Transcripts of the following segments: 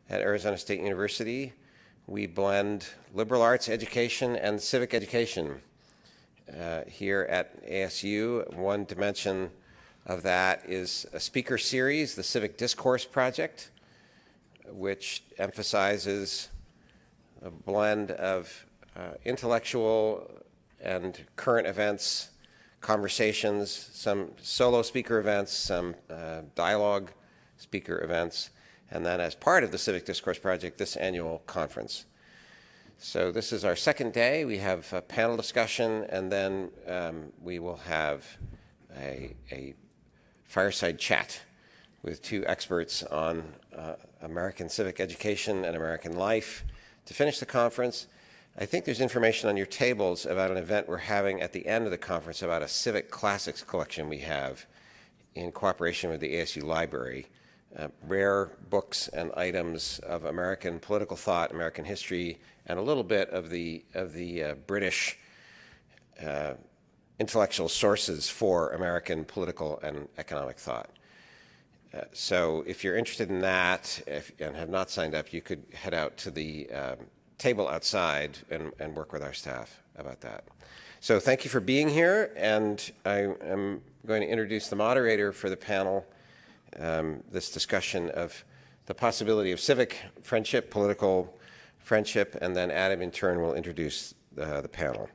at Arizona State University. We blend liberal arts education and civic education here at ASU. One dimension of that is a speaker series, the Civic Discourse Project, which emphasizes a blend of intellectual and current events, conversations, some solo speaker events, some dialogue speaker events, and then as part of the Civic Discourse Project, this annual conference. So this is our second day. We have a panel discussion, and then we will have a fireside chat with two experts on American civic education and American life to finish the conference. I think there's information on your tables about an event we're having at the end of the conference about a civic classics collection we have in cooperation with the ASU Library. Rare books and items of American political thought, American history, and a little bit of the British intellectual sources for American political and economic thought. So if you're interested in that and have not signed up, you could head out to the table outside and work with our staff about that. So thank you for being here, and I am going to introduce the moderator for the panel, this discussion of the possibility of civic friendship, political friendship, and then Adam in turn will introduce the panel.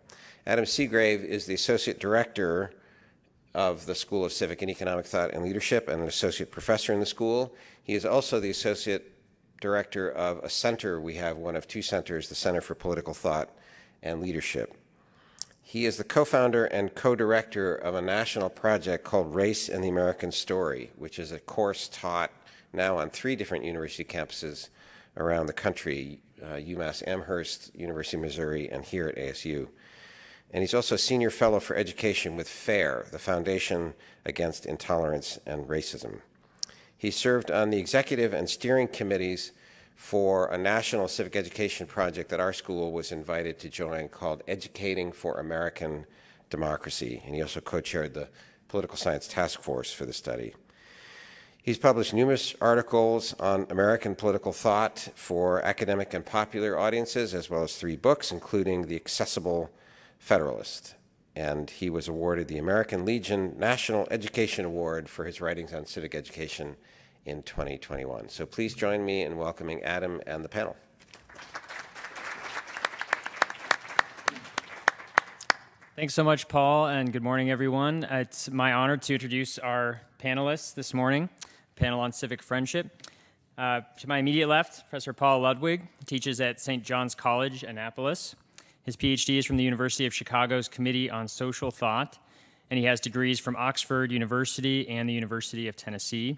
Adam Seagrave is the Associate Director of the School of Civic and Economic Thought and Leadership and an Associate Professor in the school. He is also the Associate Director of a center. We have one of two centers, the Center for Political Thought and Leadership. He is the co-founder and co-director of a national project called Race and the American Story, which is a course taught now on 3 different university campuses around the country, UMass Amherst, University of Missouri, and here at ASU. And he's also a senior fellow for education with FAIR, the Foundation Against Intolerance and Racism. He served on the executive and steering committees for a national civic education project that our school was invited to join called Educating for American Democracy. And he also co-chaired the Political Science Task Force for the study. He's published numerous articles on American political thought for academic and popular audiences, as well as 3 books, including The Accessible Federalist. And he was awarded the American Legion National Education Award for his writings on civic education in 2021. So please join me in welcoming Adam and the panel. Thanks so much, Paul, and good morning, everyone. It's my honor to introduce our panelists this morning, a panel on civic friendship. To my immediate left, Professor Paul Ludwig teaches at St. John's College, Annapolis. His PhD is from the University of Chicago's Committee on Social Thought, and he has degrees from Oxford University and the University of Tennessee.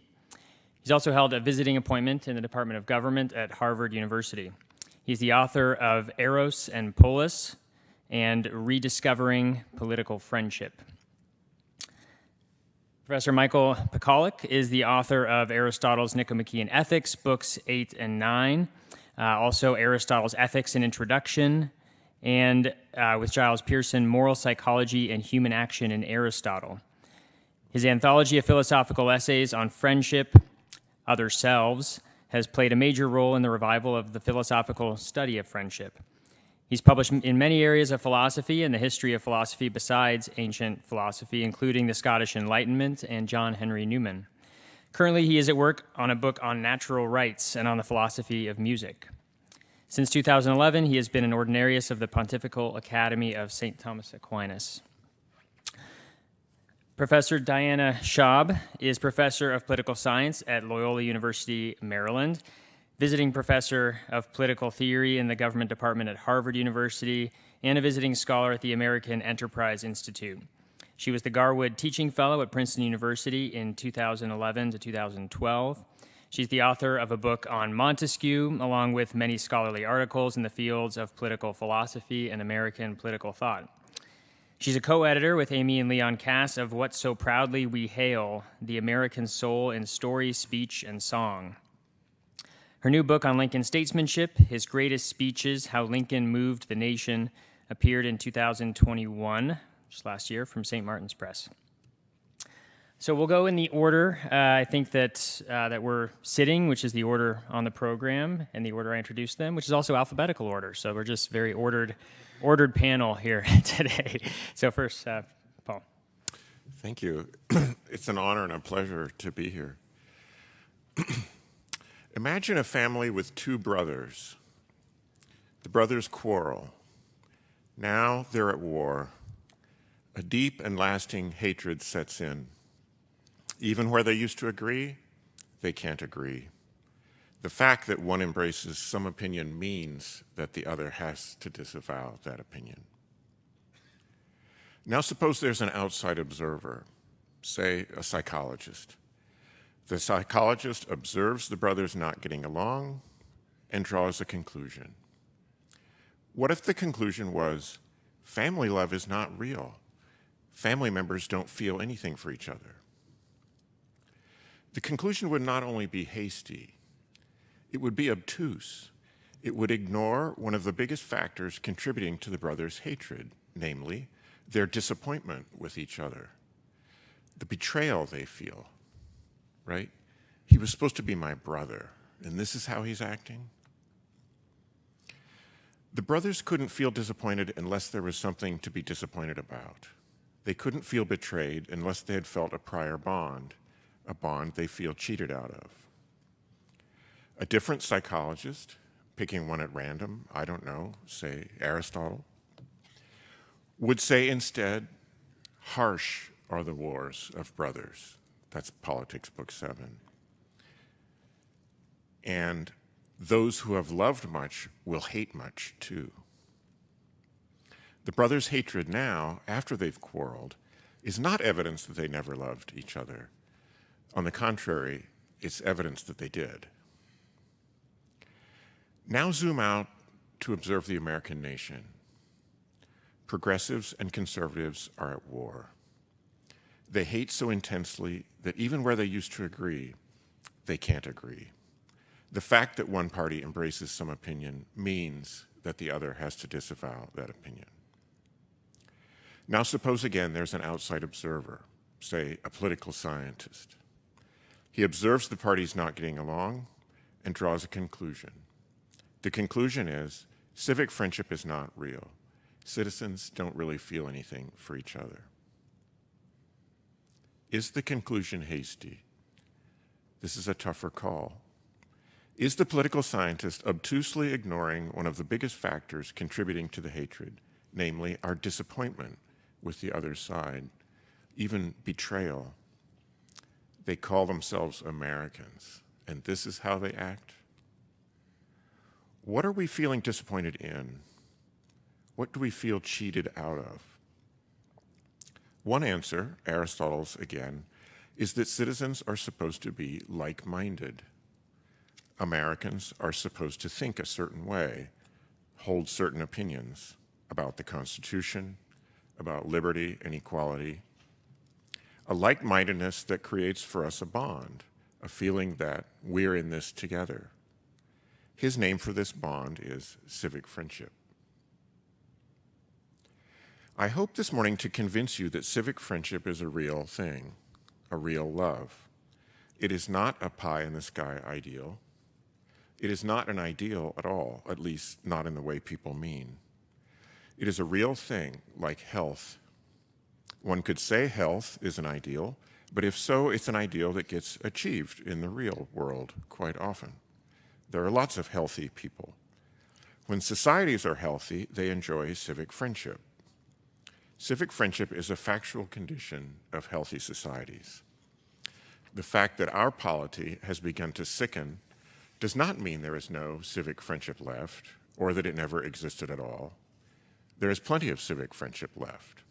He's also held a visiting appointment in the Department of Government at Harvard University. He's the author of Eros and Polis and Rediscovering Political Friendship. Professor Michael Pekalik is the author of Aristotle's Nicomachean Ethics, books 8 and 9, also Aristotle's Ethics and Introduction, and with Giles Pearson, Moral Psychology and Human Action in Aristotle. His anthology of philosophical essays on friendship, other selves, has played a major role in the revival of the philosophical study of friendship. He's published in many areas of philosophy and the history of philosophy besides ancient philosophy, including the Scottish Enlightenment and John Henry Newman. Currently, he is at work on a book on natural rights and on the philosophy of music. Since 2011, he has been an ordinarius of the Pontifical Academy of St. Thomas Aquinas. Professor Diana Schaub is professor of political science at Loyola University, Maryland, visiting professor of political theory in the government department at Harvard University, and a visiting scholar at the American Enterprise Institute. She was the Garwood Teaching Fellow at Princeton University in 2011 to 2012. She's the author of a book on Montesquieu, along with many scholarly articles in the fields of political philosophy and American political thought. She's a co-editor with Amy and Leon Cass of What So Proudly We Hail, The American Soul in Story, Speech, and Song. Her new book on Lincoln statesmanship, His Greatest Speeches, How Lincoln Moved the Nation, appeared in 2021, just last year, from St. Martin's Press. So we'll go in the order. I think that we're sitting, which is the order on the program, and the order I introduced them, which is also alphabetical order. So we're just very ordered panel here today. So first, Paul. Thank you. It's an honor and a pleasure to be here. Imagine a family with two brothers. The brothers quarrel. Now they're at war. A deep and lasting hatred sets in. Even where they used to agree, they can't agree. The fact that one embraces some opinion means that the other has to disavow that opinion. Now suppose there's an outside observer, say a psychologist. The psychologist observes the brothers not getting along and draws a conclusion. What if the conclusion was, family love is not real? Family members don't feel anything for each other. The conclusion would not only be hasty, it would be obtuse. It would ignore one of the biggest factors contributing to the brothers' hatred, namely, their disappointment with each other, the betrayal they feel, right? He was supposed to be my brother, and this is how he's acting? The brothers couldn't feel disappointed unless there was something to be disappointed about. They couldn't feel betrayed unless they had felt a prior bond, a bond they feel cheated out of. A different psychologist, picking one at random, I don't know, say Aristotle, would say instead, harsh are the wars of brothers. That's Politics, Book 7. And those who have loved much will hate much too. The brothers' hatred now, after they've quarreled, is not evidence that they never loved each other. On the contrary, it's evidence that they did. Now zoom out to observe the American nation. Progressives and conservatives are at war. They hate so intensely that even where they used to agree, they can't agree. The fact that one party embraces some opinion means that the other has to disavow that opinion. Now suppose again there's an outside observer, say a political scientist. He observes the parties not getting along and draws a conclusion. The conclusion is civic friendship is not real. Citizens don't really feel anything for each other. Is the conclusion hasty? This is a tougher call. Is the political scientist obtusely ignoring one of the biggest factors contributing to the hatred, namely our disappointment with the other side, even betrayal? They call themselves Americans, and this is how they act? What are we feeling disappointed in? What do we feel cheated out of? One answer, Aristotle's again, is that citizens are supposed to be like-minded. Americans are supposed to think a certain way, hold certain opinions about the Constitution, about liberty and equality, a like-mindedness that creates for us a bond, a feeling that we're in this together. His name for this bond is civic friendship. I hope this morning to convince you that civic friendship is a real thing, a real love. It is not a pie-in-the-sky ideal. It is not an ideal at all, at least not in the way people mean. It is a real thing, like health. One could say health is an ideal, but if so, it's an ideal that gets achieved in the real world quite often. There are lots of healthy people. When societies are healthy, they enjoy civic friendship. Civic friendship is a factual condition of healthy societies. The fact that our polity has begun to sicken does not mean there is no civic friendship left, or that it never existed at all. There is plenty of civic friendship left.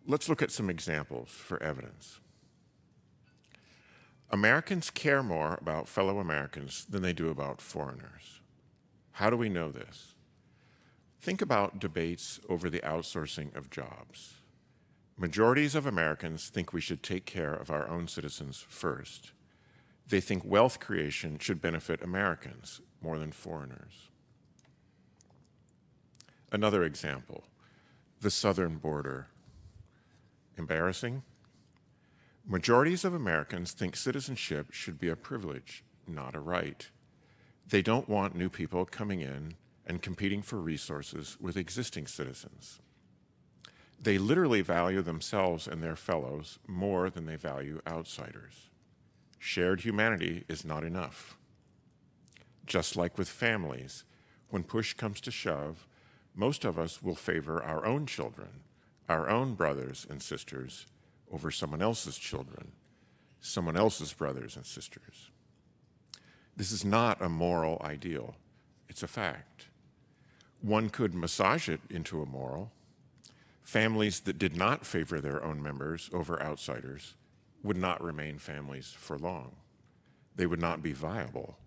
Let's look at some examples for evidence. Americans care more about fellow Americans than they do about foreigners. How do we know this? Think about debates over the outsourcing of jobs. Majorities of Americans think we should take care of our own citizens first. They think wealth creation should benefit Americans more than foreigners. Another example, the southern border. Embarrassing? Majorities of Americans think citizenship should be a privilege, not a right. They don't want new people coming in and competing for resources with existing citizens. They literally value themselves and their fellows more than they value outsiders. Shared humanity is not enough. Just like with families, when push comes to shove, most of us will favor our own children, our own brothers and sisters, over someone else's children, someone else's brothers and sisters. This is not a moral ideal, it's a fact. One could massage it into a moral. Families that did not favor their own members over outsiders would not remain families for long. They would not be viable.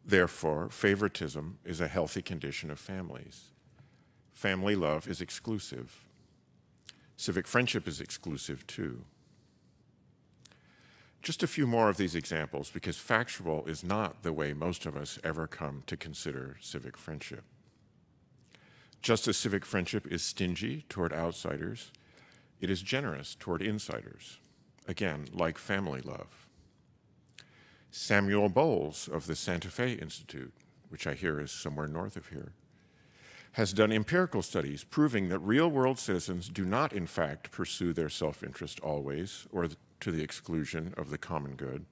Therefore, favoritism is a healthy condition of families. Family love is exclusive. Civic friendship is exclusive too. Just a few more of these examples, because factual is not the way most of us ever come to consider civic friendship. Just as civic friendship is stingy toward outsiders, it is generous toward insiders. Again, like family love. Samuel Bowles of the Santa Fe Institute, which I hear is somewhere north of here, has done empirical studies proving that real-world citizens do not, in fact, pursue their self-interest always or to the exclusion of the common good.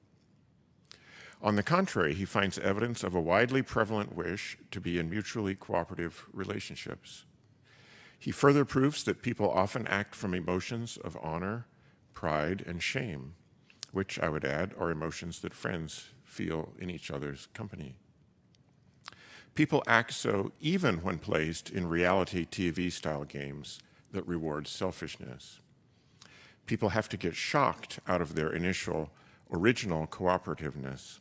On the contrary, he finds evidence of a widely prevalent wish to be in mutually cooperative relationships. He further proves that people often act from emotions of honor, pride, and shame, which, I would add, are emotions that friends feel in each other's company. People act so even when placed in reality TV-style games that reward selfishness. People have to get shocked out of their initial, original cooperativeness.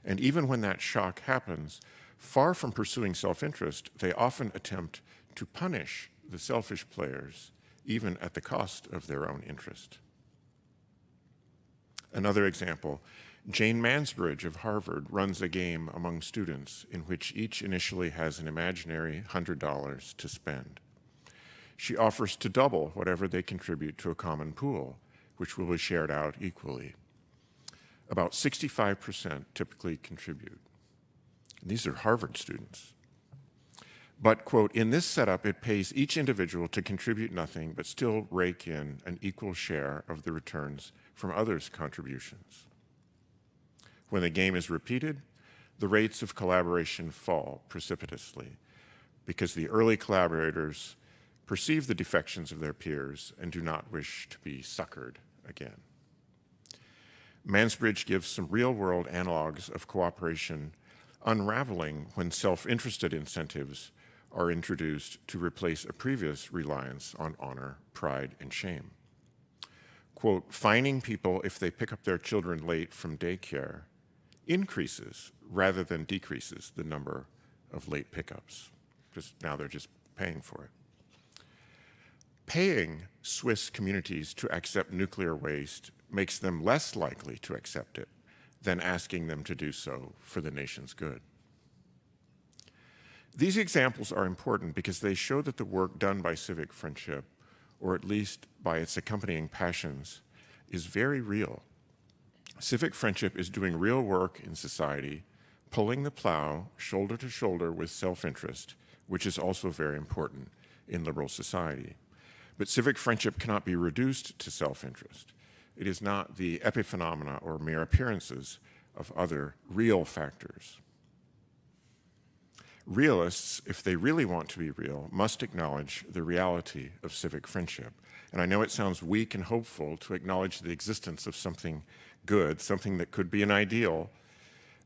And even when that shock happens, far from pursuing self-interest, they often attempt to punish the selfish players, even at the cost of their own interest. Another example, Jane Mansbridge of Harvard runs a game among students in which each initially has an imaginary $100 to spend. She offers to double whatever they contribute to a common pool, which will be shared out equally. About 65% typically contribute. These are Harvard students. But, quote, in this setup, it pays each individual to contribute nothing but still rake in an equal share of the returns from others' contributions. When the game is repeated, the rates of collaboration fall precipitously because the early collaborators perceive the defections of their peers and do not wish to be suckered again. Mansbridge gives some real-world analogs of cooperation unraveling when self-interested incentives are introduced to replace a previous reliance on honor, pride, and shame. Quote, fining people if they pick up their children late from daycare increases rather than decreases the number of late pickups. Now they're just paying for it. Paying Swiss communities to accept nuclear waste makes them less likely to accept it than asking them to do so for the nation's good. These examples are important because they show that the work done by civic friendship, or at least by its accompanying passions, is very real. Civic friendship is doing real work in society, pulling the plow shoulder to shoulder with self-interest, which is also very important in liberal society. But civic friendship cannot be reduced to self-interest. It is not the epiphenomena or mere appearances of other real factors. Realists, if they really want to be real, must acknowledge the reality of civic friendship. And I know it sounds weak and hopeful to acknowledge the existence of something good, something that could be an ideal,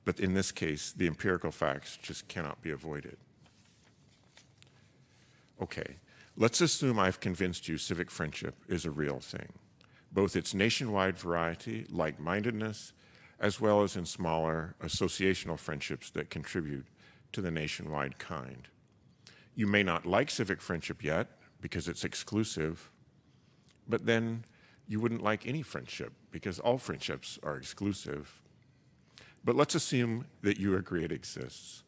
but in this case, the empirical facts just cannot be avoided. Okay, let's assume I've convinced you civic friendship is a real thing, both its nationwide variety, like-mindedness, as well as in smaller associational friendships that contribute to the nationwide kind. You may not like civic friendship yet because it's exclusive, but then you wouldn't like any friendship because all friendships are exclusive. But let's assume that you agree it exists.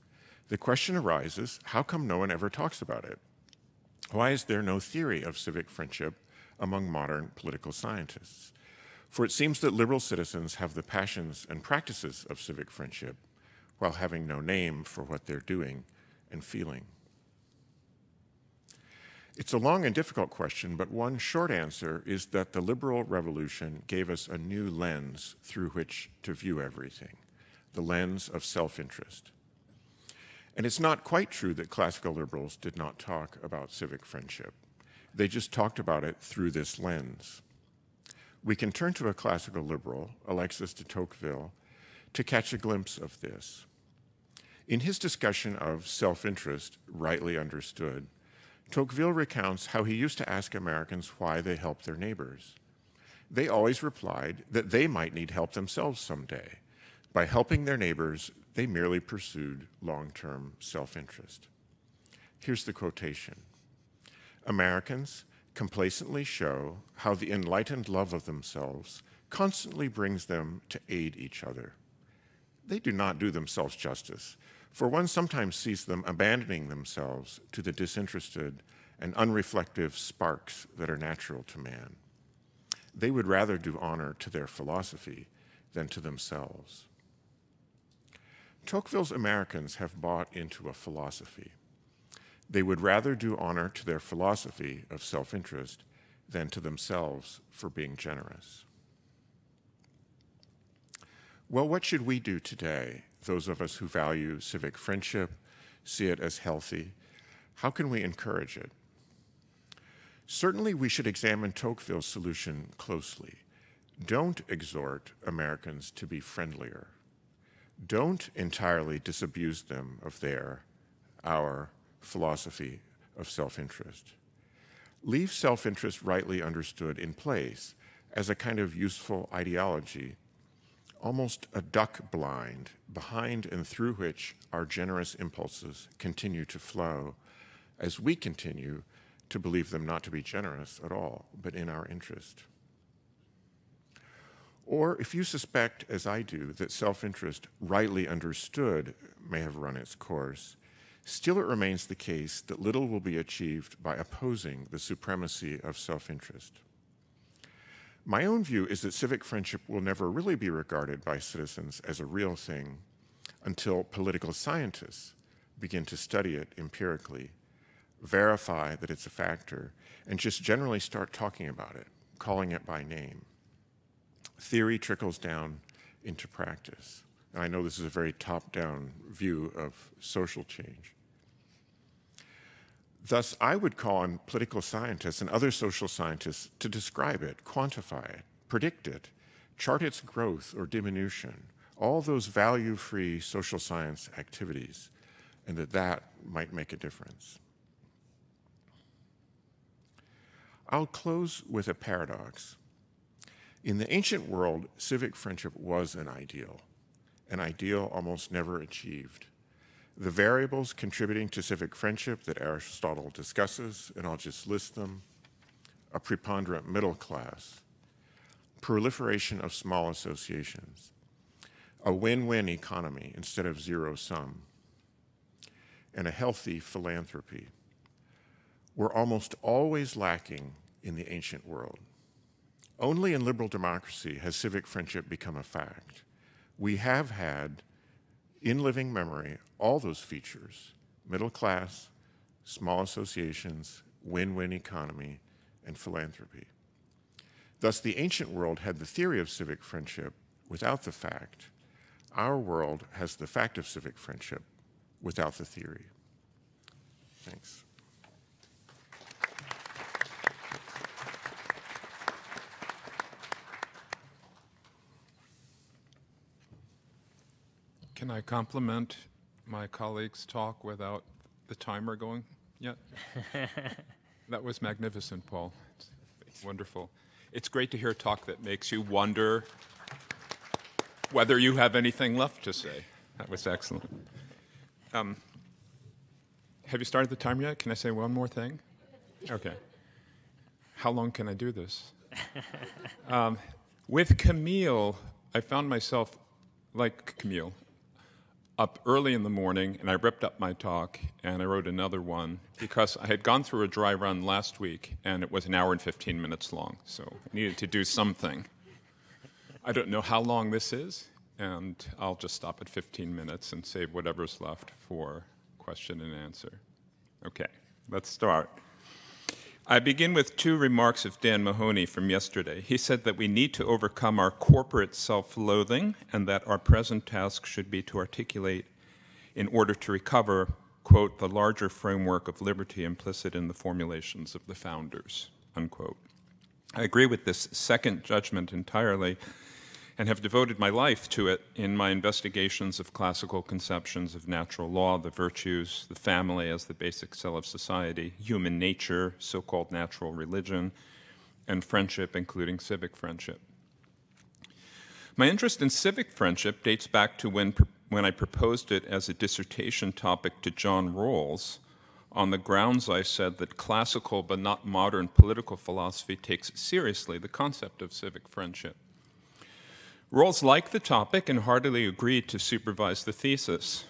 The question arises, how come no one ever talks about it? Why is there no theory of civic friendship among modern political scientists? For it seems that liberal citizens have the passions and practices of civic friendship while having no name for what they're doing and feeling. It's a long and difficult question, but one short answer is that the liberal revolution gave us a new lens through which to view everything, the lens of self-interest. And it's not quite true that classical liberals did not talk about civic friendship. They just talked about it through this lens. We can turn to a classical liberal, Alexis de Tocqueville, to catch a glimpse of this. In his discussion of self-interest, rightly understood, Tocqueville recounts how he used to ask Americans why they helped their neighbors. They always replied that they might need help themselves someday. By helping their neighbors, they merely pursued long-term self-interest. Here's the quotation. Americans complacently show how the enlightened love of themselves constantly brings them to aid each other. They do not do themselves justice, for one sometimes sees them abandoning themselves to the disinterested and unreflective sparks that are natural to man. They would rather do honor to their philosophy than to themselves. Tocqueville's Americans have bought into a philosophy. They would rather do honor to their philosophy of self-interest than to themselves for being generous. Well, what should we do today, those of us who value civic friendship, see it as healthy? How can we encourage it? Certainly, we should examine Tocqueville's solution closely. Don't exhort Americans to be friendlier. Don't entirely disabuse them of our philosophy of self-interest. Leave self-interest rightly understood in place as a kind of useful ideology, almost a duck blind behind and through which our generous impulses continue to flow as we continue to believe them not to be generous at all, but in our interest. Or if you suspect, as I do, that self-interest, rightly understood, may have run its course, still it remains the case that little will be achieved by opposing the supremacy of self-interest. My own view is that civic friendship will never really be regarded by citizens as a real thing until political scientists begin to study it empirically, verify that it's a factor, and just generally start talking about it, calling it by name. Theory trickles down into practice. And I know this is a very top-down view of social change. Thus, I would call on political scientists and other social scientists to describe it, quantify it, predict it, chart its growth or diminution, all those value-free social science activities, and that might make a difference. I'll close with a paradox. In the ancient world, civic friendship was an ideal almost never achieved. The variables contributing to civic friendship that Aristotle discusses, and I'll just list them: a preponderant middle class, proliferation of small associations, a win-win economy instead of zero-sum, and a healthy philanthropy, were almost always lacking in the ancient world. Only in liberal democracy has civic friendship become a fact. We have had, in living memory, all those features: middle class, small associations, win-win economy, and philanthropy. Thus, the ancient world had the theory of civic friendship without the fact. Our world has the fact of civic friendship without the theory. Thanks. Can I compliment my colleague's talk without the timer going yet? That was magnificent, Paul. It's wonderful. It's great to hear a talk that makes you wonder whether you have anything left to say. That was excellent. Have you started the timer yet? Can I say one more thing? Okay. How long can I do this? With Camille, I found myself, like Camille, up early in the morning, and I ripped up my talk, and I wrote another one, because I had gone through a dry run last week, and it was an hour and 15 minutes long, so I needed to do something. I don't know how long this is, and I'll just stop at 15 minutes and save whatever's left for question and answer. Okay, let's start. I begin with two remarks of Dan Mahoney from yesterday. He said that we need to overcome our corporate self-loathing and that our present task should be to articulate in order to recover, quote, the larger framework of liberty implicit in the formulations of the founders, unquote. I agree with this second judgment entirely and have devoted my life to it in my investigations of classical conceptions of natural law, the virtues, the family as the basic cell of society, human nature, so-called natural religion, and friendship, including civic friendship. My interest in civic friendship dates back to when I proposed it as a dissertation topic to John Rawls, on the grounds, I said, that classical but not modern political philosophy takes seriously the concept of civic friendship. Rawls liked the topic and heartily agreed to supervise the thesis.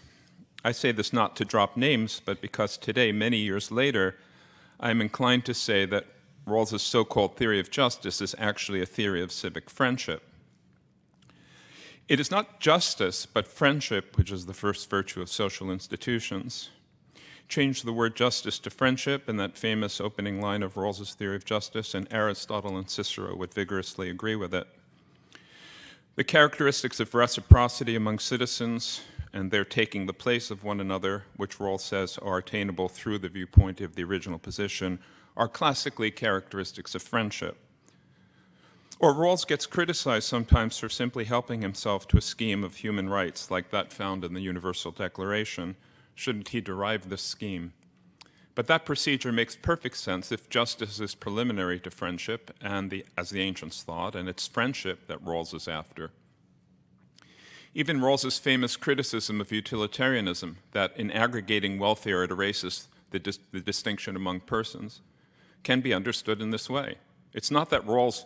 I say this not to drop names, but because today, many years later, I am inclined to say that Rawls's so-called theory of justice is actually a theory of civic friendship. It is not justice, but friendship, which is the first virtue of social institutions. Change the word justice to friendship in that famous opening line of Rawls's theory of justice, and Aristotle and Cicero would vigorously agree with it. The characteristics of reciprocity among citizens and their taking the place of one another, which Rawls says are attainable through the viewpoint of the original position, are classically characteristics of friendship. Or Rawls gets criticized sometimes for simply helping himself to a scheme of human rights like that found in the Universal Declaration. Shouldn't he derive this scheme? But that procedure makes perfect sense if justice is preliminary to friendship, and as the ancients thought, and it's friendship that Rawls is after. Even Rawls's famous criticism of utilitarianism, that in aggregating welfare it erases the distinction among persons, can be understood in this way. It's not that Rawls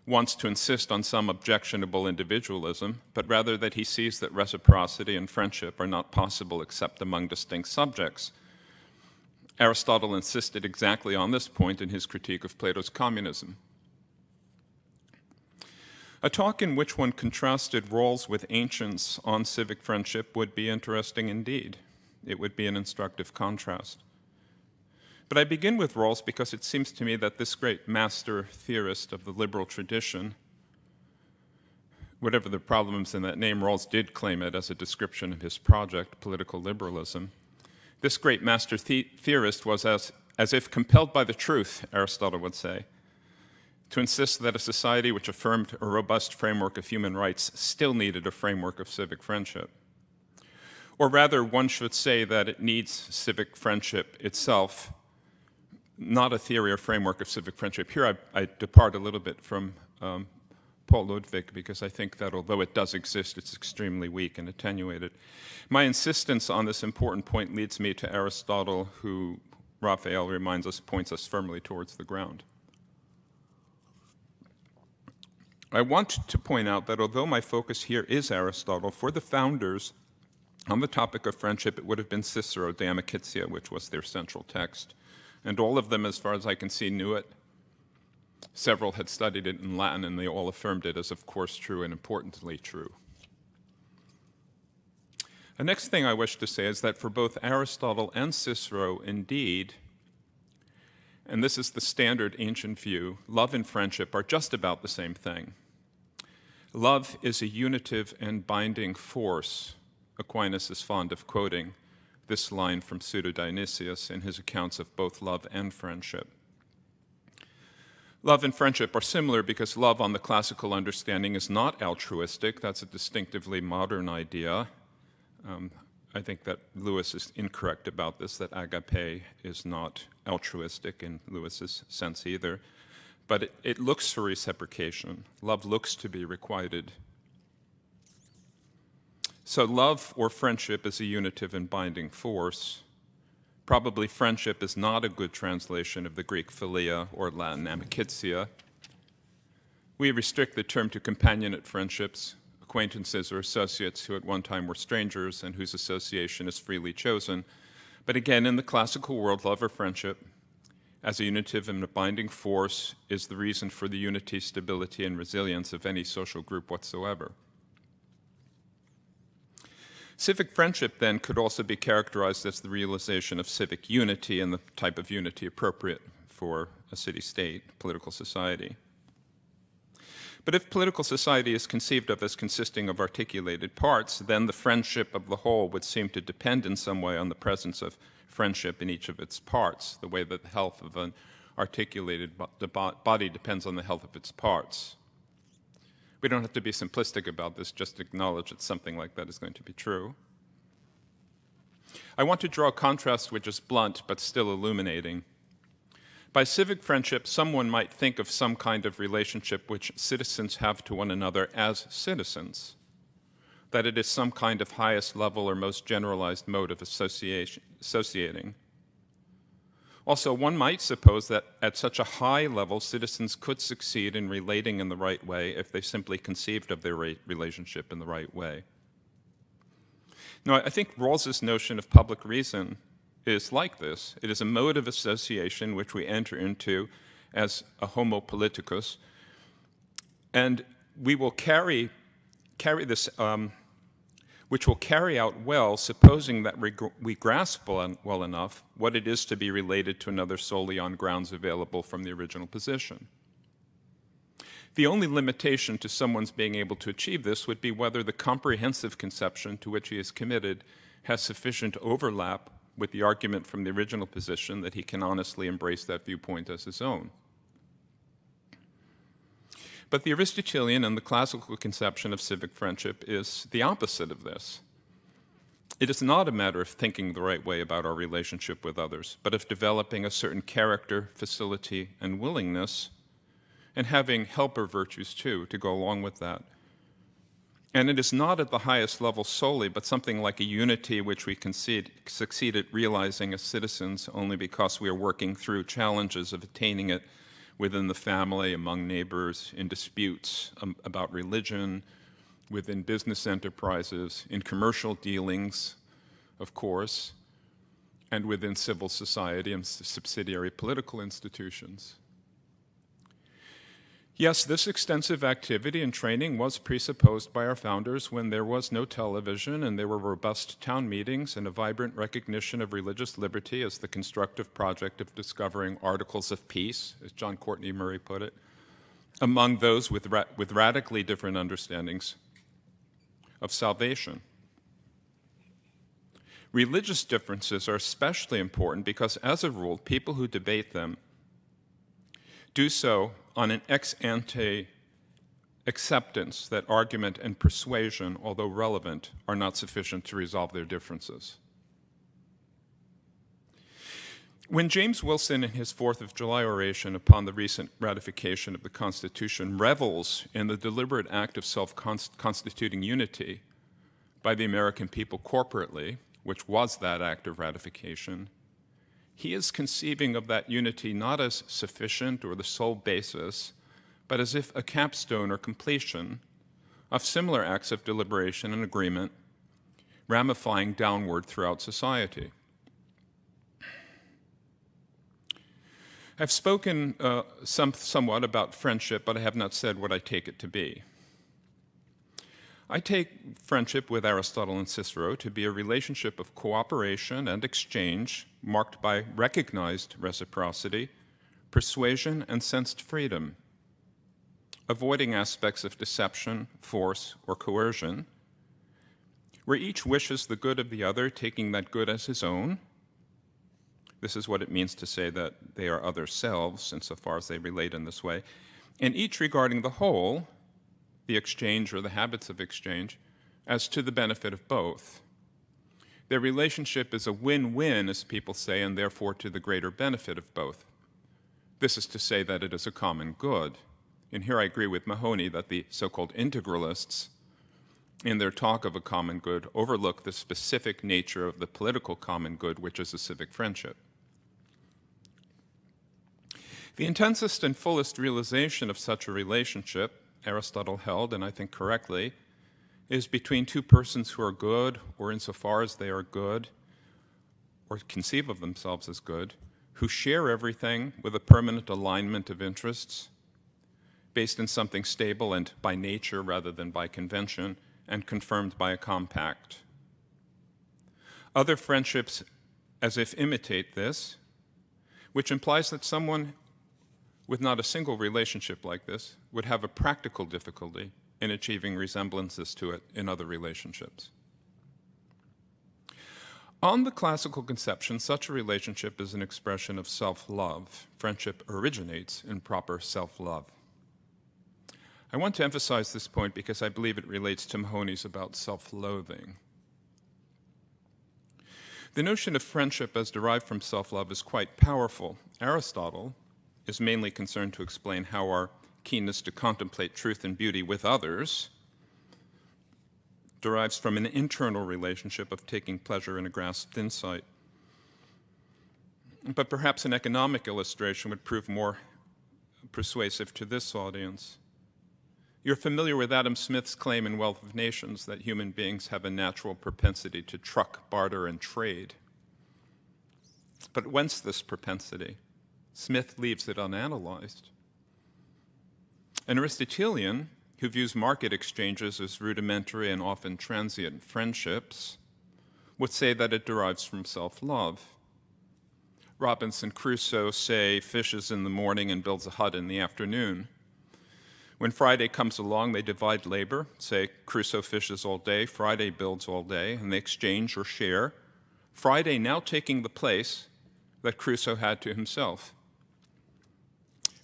wants to insist on some objectionable individualism, but rather that he sees that reciprocity and friendship are not possible except among distinct subjects. Aristotle insisted exactly on this point in his critique of Plato's communism. A talk in which one contrasted Rawls with ancients on civic friendship would be interesting indeed. It would be an instructive contrast. But I begin with Rawls because it seems to me that this great master theorist of the liberal tradition, whatever the problems in that name, Rawls did claim it as a description of his project, political liberalism. This great master theorist was as if compelled by the truth, Aristotle would say, to insist that a society which affirmed a robust framework of human rights still needed a framework of civic friendship. Or rather, one should say that it needs civic friendship itself, not a theory or framework of civic friendship. Here I depart a little bit from Paul Ludwig, because I think that although it does exist, it's extremely weak and attenuated. My insistence on this important point leads me to Aristotle, who, Raphael reminds us, points us firmly towards the ground. I want to point out that although my focus here is Aristotle, for the founders, on the topic of friendship, it would have been Cicero, De Amicitia, which was their central text. And all of them, as far as I can see, knew it. Several had studied it in Latin, and they all affirmed it as, of course, true and importantly true. The next thing I wish to say is that for both Aristotle and Cicero, indeed, and this is the standard ancient view, love and friendship are just about the same thing. Love is a unitive and binding force. Aquinas is fond of quoting this line from Pseudo-Dionysius in his accounts of both love and friendship. Love and friendship are similar because love on the classical understanding is not altruistic. That's a distinctively modern idea. I think that Lewis is incorrect about this, that agape is not altruistic in Lewis's sense either. But it looks for reciprocation. Love looks to be requited. So love or friendship is a unitive and binding force. Probably friendship is not a good translation of the Greek philia or Latin amicitia. We restrict the term to companionate friendships, acquaintances or associates who at one time were strangers and whose association is freely chosen. But again, in the classical world, love or friendship as a unitive and a binding force is the reason for the unity, stability, and resilience of any social group whatsoever. Civic friendship, then, could also be characterized as the realization of civic unity and the type of unity appropriate for a city-state political society. But if political society is conceived of as consisting of articulated parts, then the friendship of the whole would seem to depend in some way on the presence of friendship in each of its parts, the way that the health of an articulated body depends on the health of its parts. We don't have to be simplistic about this, just acknowledge that something like that is going to be true. I want to draw a contrast which is blunt but still illuminating. By civic friendship, someone might think of some kind of relationship which citizens have to one another as citizens, that it is some kind of highest level or most generalized mode of associating. Also, one might suppose that at such a high level, citizens could succeed in relating in the right way if they simply conceived of their relationship in the right way. Now, I think Rawls's notion of public reason is like this. It is a mode of association which we enter into as a homo politicus, and we will carry this which will carry out well, supposing that we grasp well enough what it is to be related to another solely on grounds available from the original position. The only limitation to someone's being able to achieve this would be whether the comprehensive conception to which he is committed has sufficient overlap with the argument from the original position that he can honestly embrace that viewpoint as his own. But the Aristotelian and the classical conception of civic friendship is the opposite of this. It is not a matter of thinking the right way about our relationship with others, but of developing a certain character, facility, and willingness, and having helper virtues too to go along with that. And it is not at the highest level solely, but something like a unity which we succeed at realizing as citizens only because we are working through challenges of attaining it within the family, among neighbors, in disputes about religion, within business enterprises, in commercial dealings, of course, and within civil society and subsidiary political institutions. Yes, this extensive activity and training was presupposed by our founders when there was no television and there were robust town meetings and a vibrant recognition of religious liberty as the constructive project of discovering articles of peace, as John Courtney Murray put it, among those with radically different understandings of salvation. Religious differences are especially important because, as a rule, people who debate them do so on an ex ante acceptance that argument and persuasion, although relevant, are not sufficient to resolve their differences. When James Wilson, in his 4th of July oration upon the recent ratification of the Constitution, revels in the deliberate act of self-constituting unity by the American people corporately, which was that act of ratification, he is conceiving of that unity not as sufficient or the sole basis, but as if a capstone or completion of similar acts of deliberation and agreement ramifying downward throughout society. I've spoken somewhat about friendship, but I have not said what I take it to be. I take friendship with Aristotle and Cicero to be a relationship of cooperation and exchange marked by recognized reciprocity, persuasion, and sensed freedom, avoiding aspects of deception, force, or coercion, where each wishes the good of the other, taking that good as his own. This is what it means to say that they are other selves, insofar as they relate in this way, and each regarding the whole, the exchange or the habits of exchange, as to the benefit of both. Their relationship is a win-win, as people say, and therefore to the greater benefit of both. This is to say that it is a common good. And here I agree with Mahoney that the so-called integralists, in their talk of a common good, overlook the specific nature of the political common good, which is a civic friendship. The intensest and fullest realization of such a relationship, Aristotle held, and I think correctly, is between two persons who are good, or insofar as they are good, or conceive of themselves as good, who share everything with a permanent alignment of interests based in something stable and by nature rather than by convention and confirmed by a compact. Other friendships as if imitate this, which implies that someone with not a single relationship like this would have a practical difficulty in achieving resemblances to it in other relationships. On the classical conception, such a relationship is an expression of self-love. Friendship originates in proper self-love. I want to emphasize this point because I believe it relates to Mahoney's about self-loathing. The notion of friendship as derived from self-love is quite powerful. Aristotle is mainly concerned to explain how our keenness to contemplate truth and beauty with others derives from an internal relationship of taking pleasure in a grasped insight. But perhaps an economic illustration would prove more persuasive to this audience. You're familiar with Adam Smith's claim in Wealth of Nations that human beings have a natural propensity to truck, barter, and trade. But whence this propensity? Smith leaves it unanalyzed. An Aristotelian who views market exchanges as rudimentary and often transient friendships would say that it derives from self-love. Robinson Crusoe, say, fishes in the morning and builds a hut in the afternoon. When Friday comes along, they divide labor. Say, Crusoe fishes all day, Friday builds all day, and they exchange or share, Friday now taking the place that Crusoe had to himself.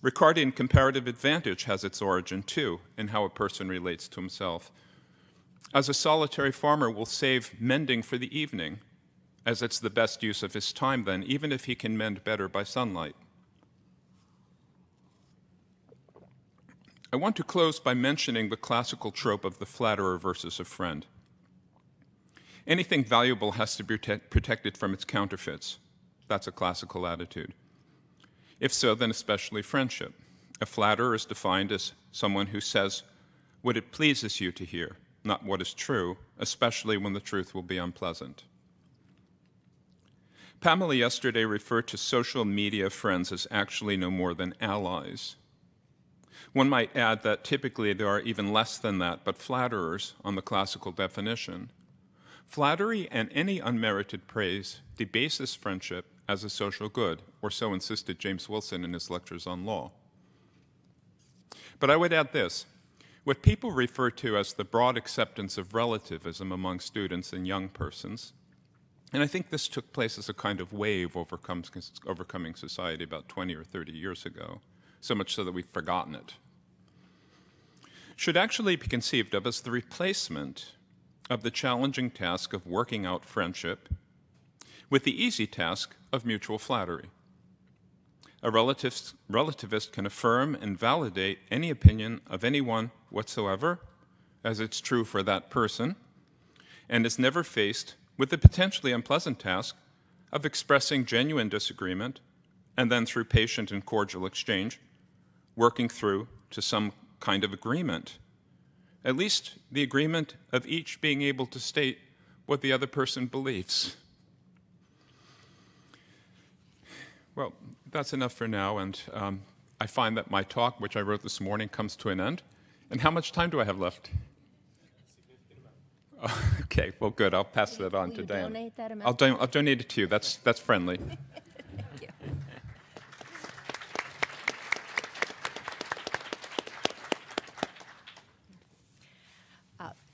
Ricardian comparative advantage has its origin, too, in how a person relates to himself. As a solitary farmer will save mending for the evening, as it's the best use of his time then, even if he can mend better by sunlight. I want to close by mentioning the classical trope of the flatterer versus a friend. Anything valuable has to be protected from its counterfeits. That's a classical attitude. If so, then especially friendship. A flatterer is defined as someone who says what it pleases you to hear, not what is true, especially when the truth will be unpleasant. Pamela yesterday referred to social media friends as actually no more than allies. One might add that typically there are even less than that, but flatterers on the classical definition. Flattery and any unmerited praise debases friendship as a social good, or so insisted James Wilson in his lectures on law. But I would add this. What people refer to as the broad acceptance of relativism among students and young persons, and I think this took place as a kind of wave overcoming society about 20 or 30 years ago, so much so that we've forgotten it, should actually be conceived of as the replacement of the challenging task of working out friendship with the easy task of mutual flattery. A relativist can affirm and validate any opinion of anyone whatsoever as it's true for that person, and is never faced with the potentially unpleasant task of expressing genuine disagreement and then through patient and cordial exchange, working through to some kind of agreement, at least the agreement of each being able to state what the other person believes. Well, that's enough for now, and I find that my talk, which I wrote this morning, comes to an end. And how much time do I have left? Okay, well, good. I'll pass that on to Diane. Will you donate that amount? I'll donate it to you. That's friendly. Thank you.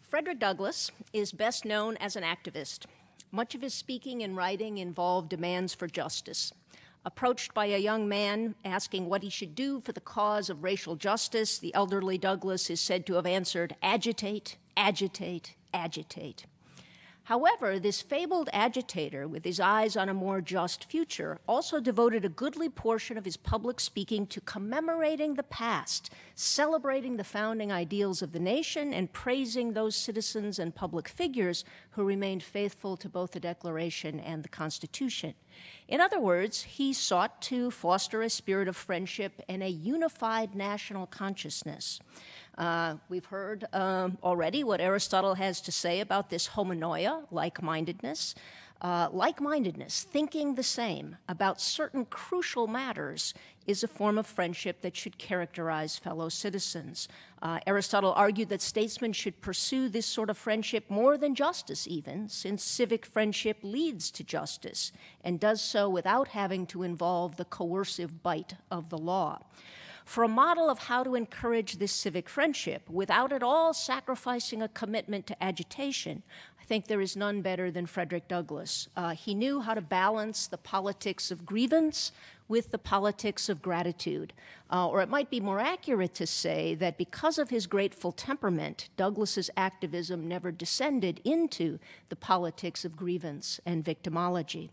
Frederick Douglass is best known as an activist. Much of his speaking and writing involved demands for justice. Approached by a young man asking what he should do for the cause of racial justice, the elderly Douglass is said to have answered, "Agitate, agitate, agitate." However, this fabled agitator, with his eyes on a more just future, also devoted a goodly portion of his public speaking to commemorating the past, celebrating the founding ideals of the nation, and praising those citizens and public figures who remained faithful to both the Declaration and the Constitution. In other words, he sought to foster a spirit of friendship and a unified national consciousness. We've heard already what Aristotle has to say about this homonoia, like-mindedness. Like-mindedness, thinking the same about certain crucial matters, is a form of friendship that should characterize fellow citizens. Aristotle argued that statesmen should pursue this sort of friendship more than justice even, since civic friendship leads to justice and does so without having to involve the coercive bite of the law. For a model of how to encourage this civic friendship without at all sacrificing a commitment to agitation, I think there is none better than Frederick Douglass. He knew how to balance the politics of grievance with the politics of gratitude. Or it might be more accurate to say that because of his grateful temperament, Douglass's activism never descended into the politics of grievance and victimology.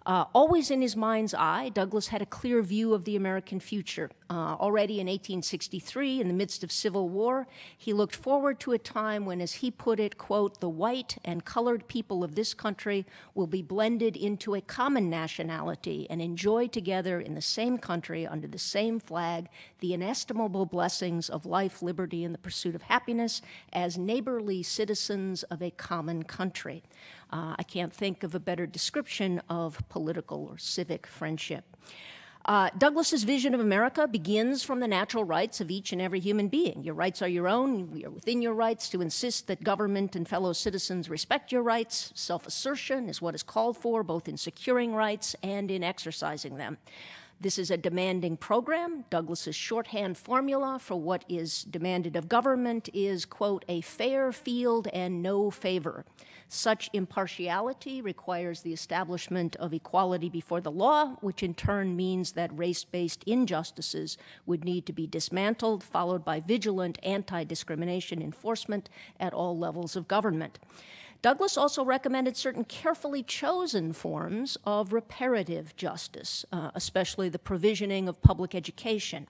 Always in his mind's eye, Douglass had a clear view of the American future. Already in 1863, in the midst of Civil War, he looked forward to a time when, as he put it, quote, "the white and colored people of this country will be blended into a common nationality and enjoy together in the same country under the same flag the inestimable blessings of life, liberty, and the pursuit of happiness as neighborly citizens of a common country." I can't think of a better description of political or civic friendship. Douglass's vision of America begins from the natural rights of each and every human being. Your rights are your own. We are within your rights to insist that government and fellow citizens respect your rights. Self-assertion is what is called for, both in securing rights and in exercising them. This is a demanding program. Douglass's shorthand formula for what is demanded of government is, quote, "a fair field and no favor." Such impartiality requires the establishment of equality before the law, which in turn means that race-based injustices would need to be dismantled, followed by vigilant anti-discrimination enforcement at all levels of government. Douglass also recommended certain carefully chosen forms of reparative justice, especially the provisioning of public education.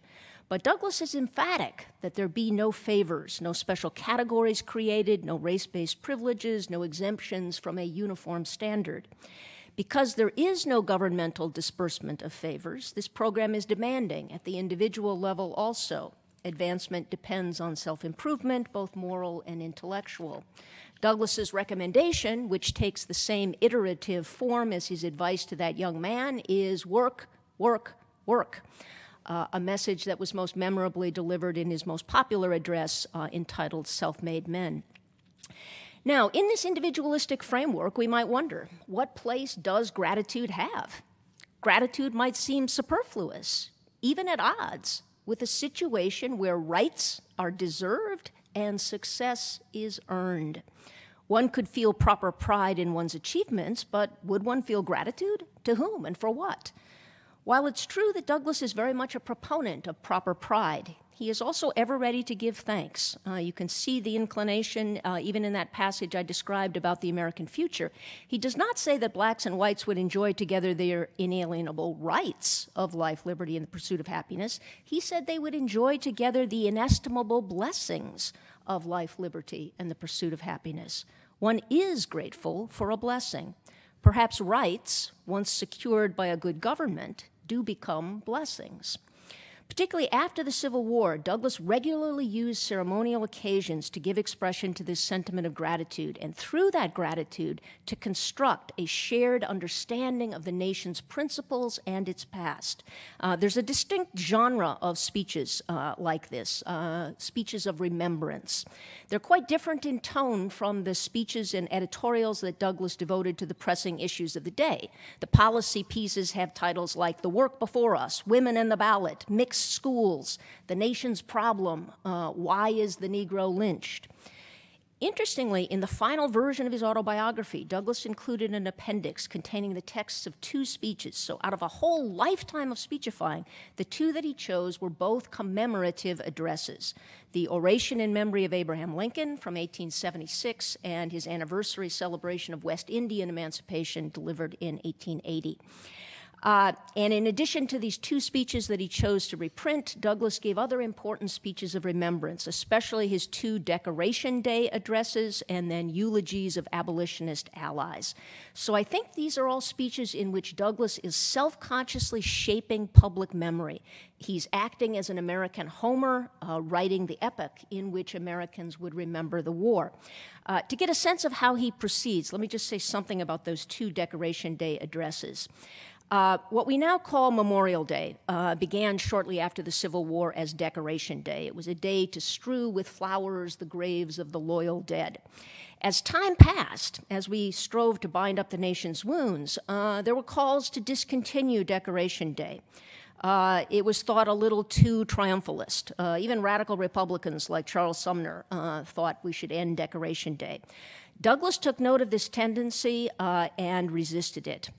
But Douglass is emphatic that there be no favors, no special categories created, no race-based privileges, no exemptions from a uniform standard. Because there is no governmental disbursement of favors, this program is demanding at the individual level also. Advancement depends on self-improvement, both moral and intellectual. Douglass's recommendation, which takes the same iterative form as his advice to that young man, is work, work, work. A message that was most memorably delivered in his most popular address entitled Self-Made Men. Now, in this individualistic framework, we might wonder, what place does gratitude have? Gratitude might seem superfluous, even at odds with a situation where rights are deserved and success is earned. One could feel proper pride in one's achievements, but would one feel gratitude? To whom and for what? While it's true that Douglass is very much a proponent of proper pride, he is also ever ready to give thanks. You can see the inclination even in that passage I described about the American future. He does not say that blacks and whites would enjoy together their inalienable rights of life, liberty, and the pursuit of happiness. He said they would enjoy together the inestimable blessings of life, liberty, and the pursuit of happiness. One is grateful for a blessing. Perhaps rights, once secured by a good government, do become blessings. Particularly after the Civil War, Douglass regularly used ceremonial occasions to give expression to this sentiment of gratitude, and through that gratitude to construct a shared understanding of the nation's principles and its past. There's a distinct genre of speeches like this, speeches of remembrance. They're quite different in tone from the speeches and editorials that Douglass devoted to the pressing issues of the day. The policy pieces have titles like The Work Before Us, Women and the Ballot, Mixed Schools, The Nation's Problem, Why is the Negro Lynched? Interestingly, in the final version of his autobiography, Douglass included an appendix containing the texts of 2 speeches. So out of a whole lifetime of speechifying, the 2 that he chose were both commemorative addresses. The Oration in Memory of Abraham Lincoln from 1876 and his anniversary celebration of West Indian emancipation delivered in 1880. And in addition to these two speeches that he chose to reprint, Douglass gave other important speeches of remembrance, especially his two Decoration Day addresses and then eulogies of abolitionist allies. So I think these are all speeches in which Douglass is self-consciously shaping public memory. He's acting as an American Homer, writing the epic in which Americans would remember the war. To get a sense of how he proceeds, let me just say something about those two Decoration Day addresses. What we now call Memorial Day began shortly after the Civil War as Decoration Day. It was a day to strew with flowers the graves of the loyal dead. As time passed, as we strove to bind up the nation's wounds, there were calls to discontinue Decoration Day. It was thought a little too triumphalist. Even radical Republicans like Charles Sumner thought we should end Decoration Day. Douglass took note of this tendency and resisted it.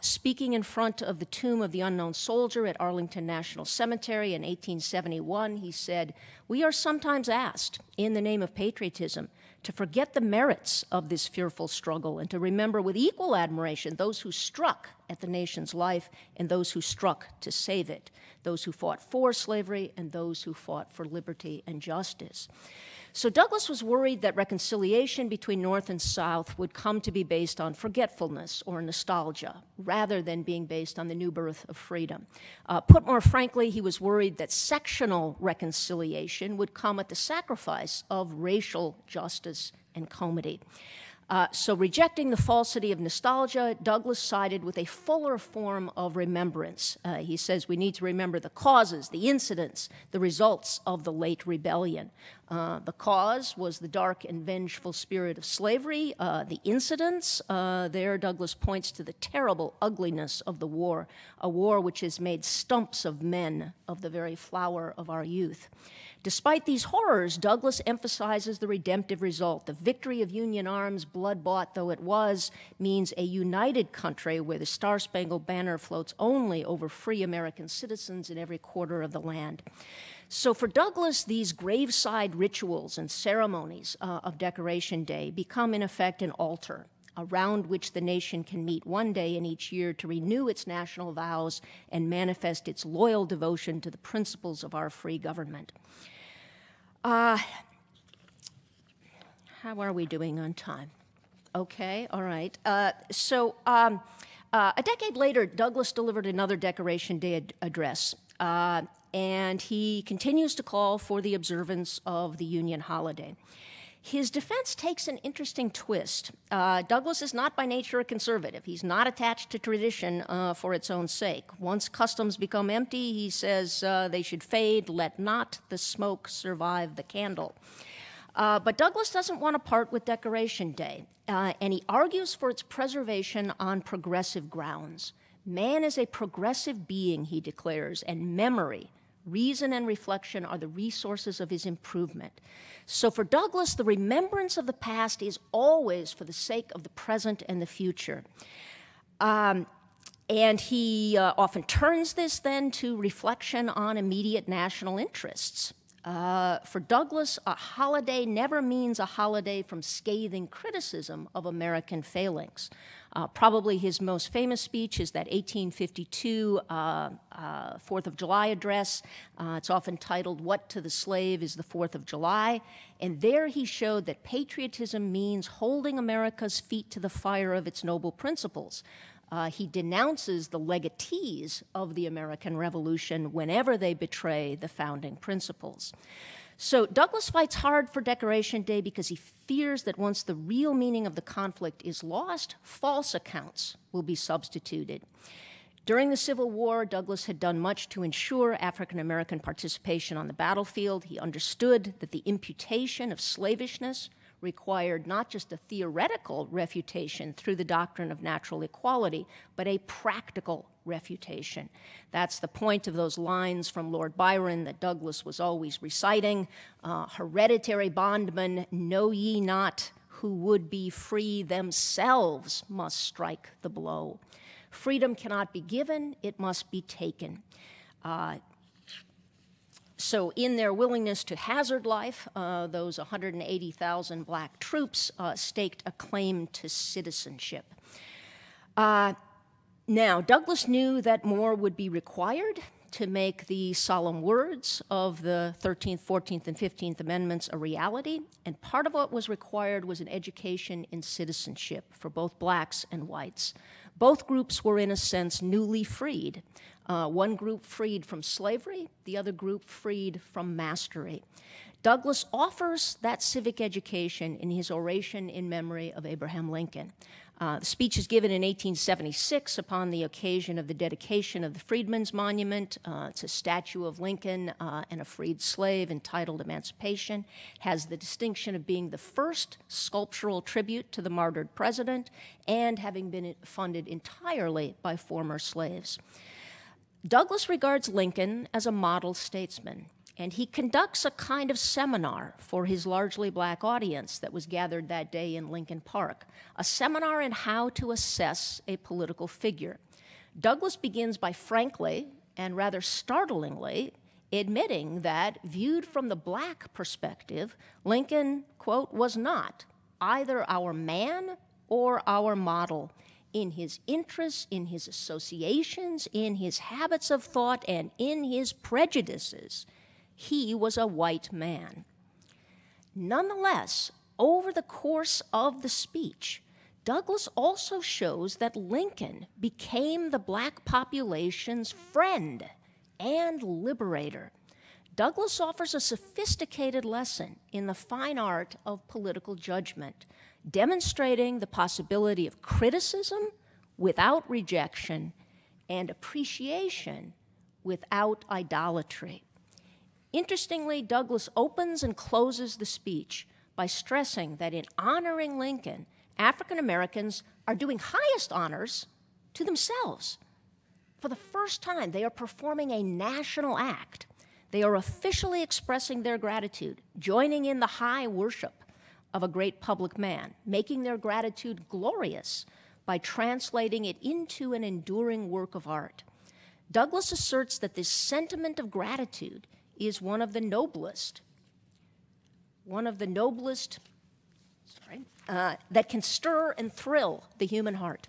Speaking in front of the tomb of the unknown soldier at Arlington National Cemetery in 1871, he said, "We are sometimes asked, in the name of patriotism, to forget the merits of this fearful struggle and to remember with equal admiration those who struck at the nation's life and those who struck to save it, those who fought for slavery and those who fought for liberty and justice." So Douglass was worried that reconciliation between North and South would come to be based on forgetfulness or nostalgia, rather than being based on the new birth of freedom. Put more frankly, he was worried that sectional reconciliation would come at the sacrifice of racial justice and comity. So rejecting the falsity of nostalgia, Douglass sided with a fuller form of remembrance. He says we need to remember the causes, the incidents, the results of the late rebellion. The cause was the dark and vengeful spirit of slavery. The incidents, there Douglass points to the terrible ugliness of the war, a war which has made stumps of men of the very flower of our youth. Despite these horrors, Douglass emphasizes the redemptive result. The victory of Union arms, blood-bought though it was, means a united country where the Star-Spangled Banner floats only over free American citizens in every quarter of the land. So for Douglass, these graveside rituals and ceremonies of Decoration Day become, in effect, an altar around which the nation can meet one day in each year to renew its national vows and manifest its loyal devotion to the principles of our free government. How are we doing on time? Okay, all right. A decade later, Douglass delivered another Decoration Day address, and he continues to call for the observance of the Union holiday. His defense takes an interesting twist. Douglass is not by nature a conservative. He's not attached to tradition for its own sake. Once customs become empty, he says they should fade, let not the smoke survive the candle. But Douglass doesn't want to part with Decoration Day, and he argues for its preservation on progressive grounds. Man is a progressive being, he declares, and memory, reason, and reflection are the resources of his improvement. So for Douglass, the remembrance of the past is always for the sake of the present and the future. And he often turns this then to reflection on immediate national interests. For Douglass, a holiday never means a holiday from scathing criticism of American failings. Probably his most famous speech is that 1852 4th of July address. It's often titled, "What to the Slave is the 4th of July?" And there he showed that patriotism means holding America's feet to the fire of its noble principles. He denounces the legatees of the American Revolution whenever they betray the founding principles. So Douglass fights hard for Decoration Day because he fears that once the real meaning of the conflict is lost, false accounts will be substituted. During the Civil War, Douglass had done much to ensure African American participation on the battlefield. He understood that the imputation of slavishness required not just a theoretical refutation through the doctrine of natural equality, but a practical refutation. That's the point of those lines from Lord Byron that Douglass was always reciting. Hereditary bondmen, know ye not, who would be free themselves must strike the blow. Freedom cannot be given, it must be taken. So in their willingness to hazard life, those 180,000 black troops staked a claim to citizenship. Now, Douglass knew that more would be required to make the solemn words of the 13th, 14th, and 15th Amendments a reality, and part of what was required was an education in citizenship for both blacks and whites. Both groups were, in a sense, newly freed. One group freed from slavery, the other group freed from mastery. Douglass offers that civic education in his oration in memory of Abraham Lincoln. The speech is given in 1876 upon the occasion of the dedication of the Freedmen's Monument. It's a statue of Lincoln and a freed slave entitled Emancipation. Has the distinction of being the first sculptural tribute to the martyred president and having been funded entirely by former slaves. Douglass regards Lincoln as a model statesman, and he conducts a kind of seminar for his largely black audience that was gathered that day in Lincoln Park, a seminar in how to assess a political figure. Douglass begins by frankly and rather startlingly admitting that, viewed from the black perspective, Lincoln, quote, was not either our man or our model in his interests, in his associations, in his habits of thought, and in his prejudices. He was a white man. Nonetheless, over the course of the speech, Douglass also shows that Lincoln became the black population's friend and liberator. Douglass offers a sophisticated lesson in the fine art of political judgment, demonstrating the possibility of criticism without rejection and appreciation without idolatry. Interestingly, Douglass opens and closes the speech by stressing that in honoring Lincoln, African Americans are doing highest honors to themselves. For the first time, they are performing a national act. They are officially expressing their gratitude, joining in the high worship of a great public man, making their gratitude glorious by translating it into an enduring work of art. Douglass asserts that this sentiment of gratitude is one of the noblest that can stir and thrill the human heart.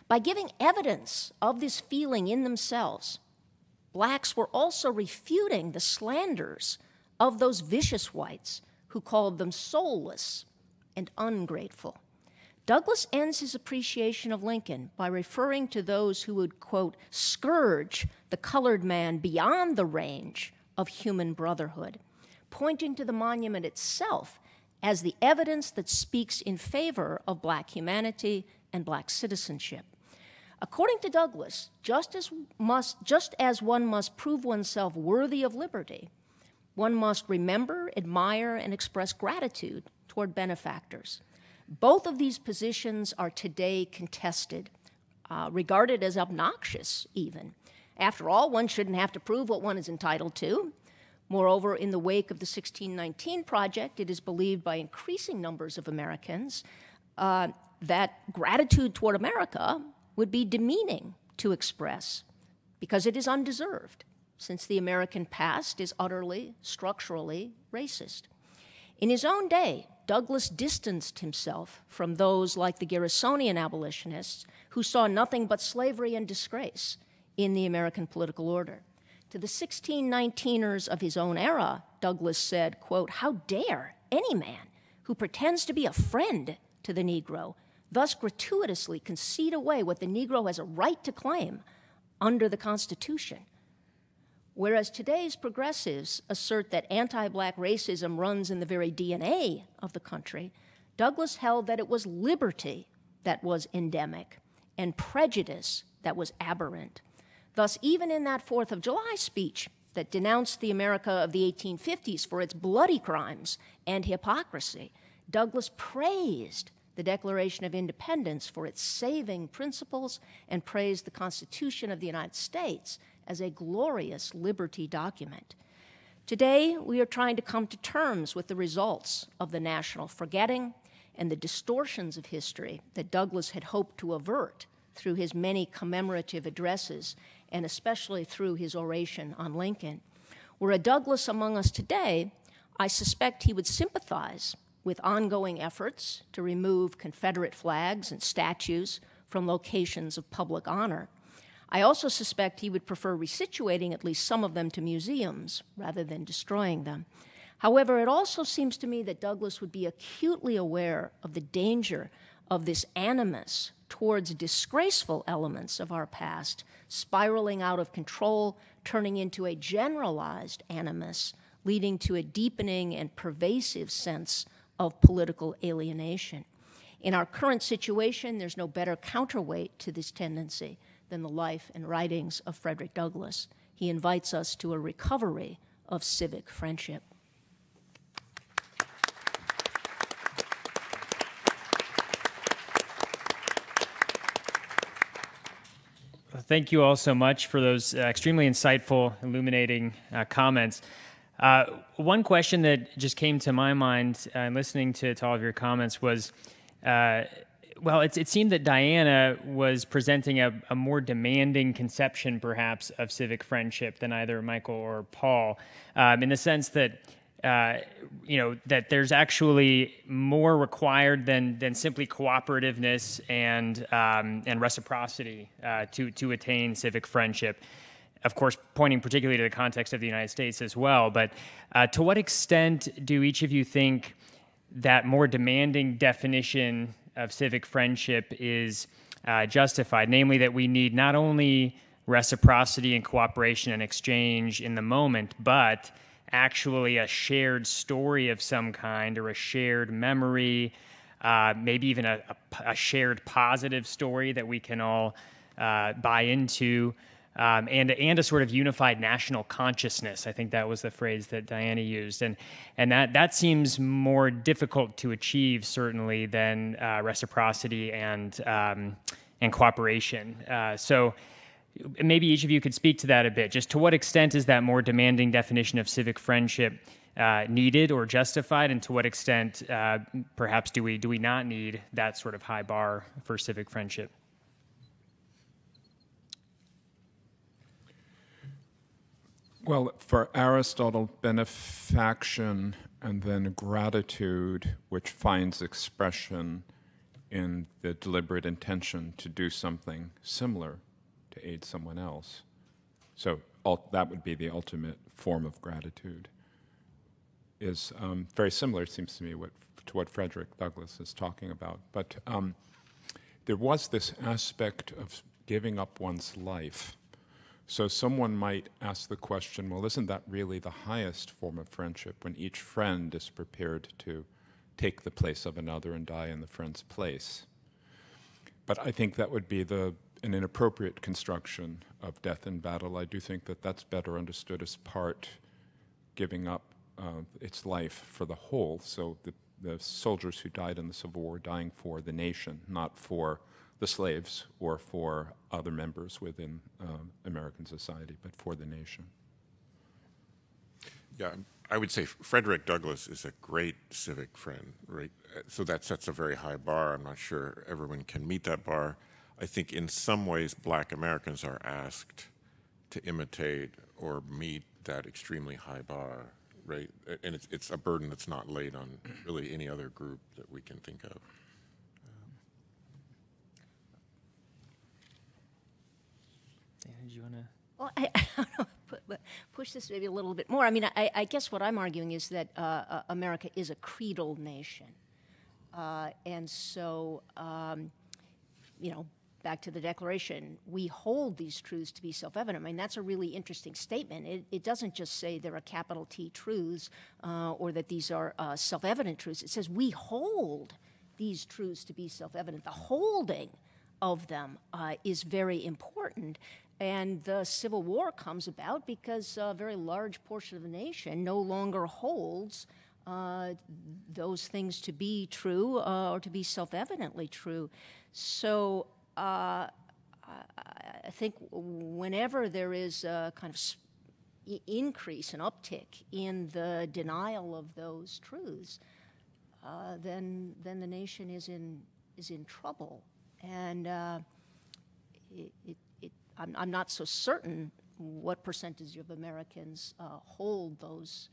By giving evidence of this feeling in themselves, blacks were also refuting the slanders of those vicious whites who called them soulless and ungrateful. Douglass ends his appreciation of Lincoln by referring to those who would, quote, scourge the colored man beyond the range of human brotherhood, pointing to the monument itself as the evidence that speaks in favor of black humanity and black citizenship. According to Douglass, just as one must prove oneself worthy of liberty, one must remember, admire, and express gratitude toward benefactors. Both of these positions are today contested, regarded as obnoxious even. After all, one shouldn't have to prove what one is entitled to. Moreover, in the wake of the 1619 Project, it is believed by increasing numbers of Americans that gratitude toward America would be demeaning to express because it is undeserved, since the American past is utterly, structurally racist. In his own day, Douglass distanced himself from those like the Garrisonian abolitionists who saw nothing but slavery and disgrace in the American political order. To the 1619ers of his own era, Douglass said, quote, "How dare any man who pretends to be a friend to the Negro thus gratuitously concede away what the Negro has a right to claim under the Constitution?" Whereas today's progressives assert that anti-black racism runs in the very DNA of the country, Douglass held that it was liberty that was endemic and prejudice that was aberrant. Thus, even in that 4th of July speech that denounced the America of the 1850s for its bloody crimes and hypocrisy, Douglass praised the Declaration of Independence for its saving principles and praised the Constitution of the United States as a glorious liberty document. Today, we are trying to come to terms with the results of the national forgetting and the distortions of history that Douglass had hoped to avert through his many commemorative addresses and especially through his oration on Lincoln. Were a Douglass among us today, I suspect he would sympathize with ongoing efforts to remove Confederate flags and statues from locations of public honor. I also suspect he would prefer resituating at least some of them to museums rather than destroying them. However, it also seems to me that Douglass would be acutely aware of the danger of this animus towards disgraceful elements of our past, spiraling out of control, turning into a generalized animus, leading to a deepening and pervasive sense of political alienation. In our current situation, there's no better counterweight to this tendency than the life and writings of Frederick Douglass. He invites us to a recovery of civic friendship. Thank you all so much for those extremely insightful, illuminating comments. One question that just came to my mind in listening to all of your comments was, well, it seemed that Diana was presenting a more demanding conception, perhaps, of civic friendship than either Michael or Paul, in the sense that that there's actually more required than simply cooperativeness and reciprocity to attain civic friendship. Of course, pointing particularly to the context of the United States as well. But to what extent do each of you think that more demanding definition of civic friendship is justified? Namely, that we need not only reciprocity and cooperation and exchange in the moment, but actually a shared story of some kind, or a shared memory, maybe even a shared positive story that we can all buy into, and a sort of unified national consciousness. I think that was the phrase that Diana used, and that seems more difficult to achieve certainly than reciprocity and cooperation. So maybe each of you could speak to that a bit. Just to what extent is that more demanding definition of civic friendship needed or justified, and to what extent perhaps do we not need that sort of high bar for civic friendship? Well, for Aristotle, benefaction and then gratitude, which finds expression in the deliberate intention to do something similar to aid someone else. So that would be the ultimate form of gratitude. Is very similar, it seems to me, to what Frederick Douglass is talking about. But there was this aspect of giving up one's life. So someone might ask the question, well, isn't that really the highest form of friendship, when each friend is prepared to take the place of another and die in the friend's place? But I think that would be an inappropriate construction of death in battle. I do think that that's better understood as part giving up its life for the whole. So the soldiers who died in the Civil War dying for the nation, not for the slaves or for other members within American society, but for the nation. Yeah, I would say Frederick Douglass is a great civic friend, right? So that sets a very high bar. I'm not sure everyone can meet that bar. I think in some ways Black Americans are asked to imitate or meet that extremely high bar, right? And it's a burden that's not laid on really any other group that we can think of. Did you want to? Well, I push this maybe a little bit more. I mean, I guess what I'm arguing is that America is a creedal nation. And so, back to the Declaration, we hold these truths to be self-evident. I mean, that's a really interesting statement. It doesn't just say there are capital T truths or that these are self-evident truths. It says we hold these truths to be self-evident. The holding of them is very important. And the Civil War comes about because a very large portion of the nation no longer holds those things to be true or to be self-evidently true. So I think whenever there is a kind of increase, an uptick in the denial of those truths, then the nation is in trouble. And I'm not so certain what percentage of Americans hold those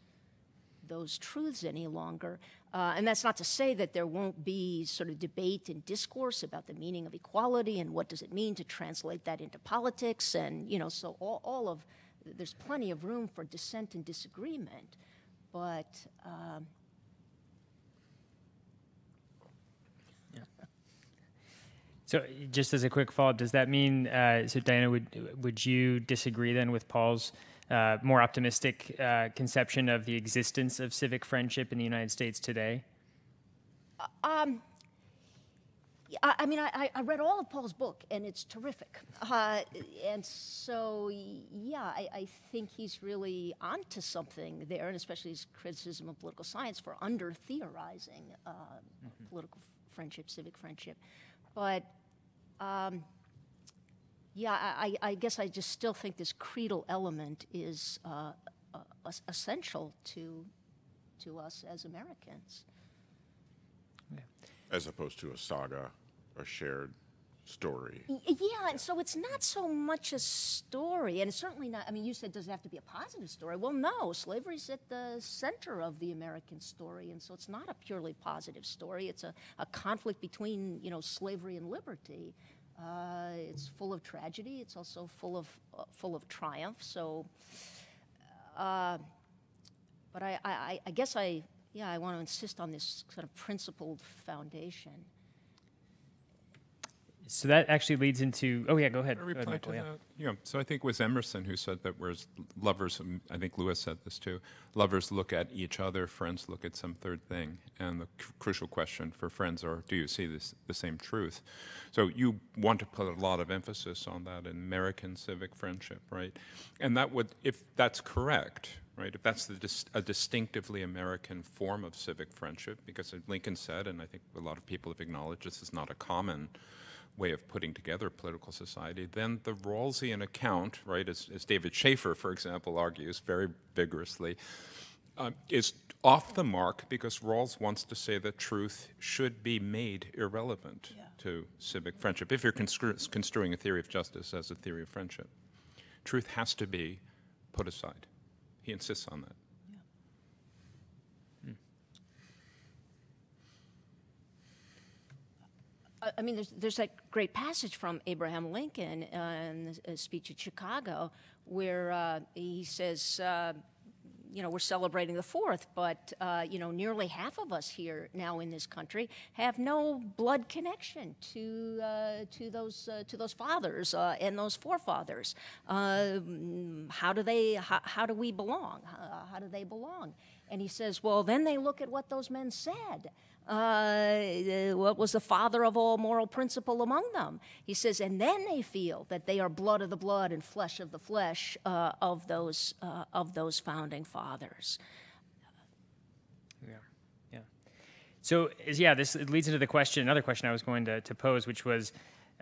those truths any longer. And that's not to say that there won't be sort of debate and discourse about the meaning of equality and what does it mean to translate that into politics. And, so there's plenty of room for dissent and disagreement. But So just as a quick follow-up, does that mean, so Diana, would you disagree then with Paul's more optimistic conception of the existence of civic friendship in the United States today? I read all of Paul's book, and it's terrific. And so, I think he's really onto something there, and especially his criticism of political science for under-theorizing political friendship, civic friendship. But, I guess I just still think this creedal element is essential to us as Americans. As opposed to a saga, a shared story. Yeah, and so it's not so much a story, and it's certainly not, you said, does it have to be a positive story? Well, no, slavery's at the center of the American story, and so it's not a purely positive story. It's a conflict between, slavery and liberty. It's full of tragedy. It's also full of triumph. So, but I guess I want to insist on this sort of principled foundation. So that actually leads into, go ahead. I reply to that. Yeah, so I think it was Emerson who said that whereas lovers, and I think Lewis said this too, lovers look at each other, friends look at some third thing. And the crucial question for friends are, do you see the same truth? So you want to put a lot of emphasis on that in American civic friendship, right? And that would, if that's correct, right, if that's a distinctively American form of civic friendship, because as Lincoln said, and I think a lot of people have acknowledged this is not a common way of putting together political society, then the Rawlsian account, right, as David Schaefer, for example, argues very vigorously, is off the mark because Rawls wants to say that truth should be made irrelevant to civic friendship. If you're construing a theory of justice as a theory of friendship, truth has to be put aside. He insists on that. There's that great passage from Abraham Lincoln in the speech at Chicago where he says, we're celebrating the 4th, but, nearly half of us here now in this country have no blood connection to those fathers and those forefathers. How do we belong? How do they belong? And he says, well, then they look at what those men said. What was the father of all moral principle among them? He says, and then they feel that they are blood of the blood and flesh of the flesh of those founding fathers. Yeah. So, this leads into another question I was going to pose, which was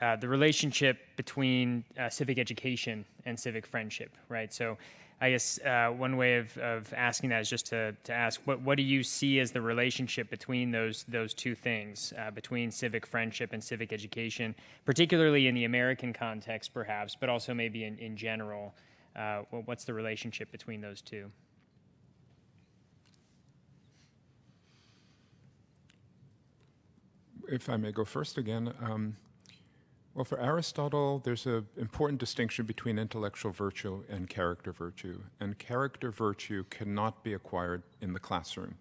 the relationship between civic education and civic friendship, right? So, I guess one way of asking that is just to ask, what do you see as the relationship between those two things, between civic friendship and civic education, particularly in the American context, perhaps, but also maybe in general? What's the relationship between those two? If I may go first again, well, for Aristotle, there's an important distinction between intellectual virtue and character virtue. And character virtue cannot be acquired in the classroom.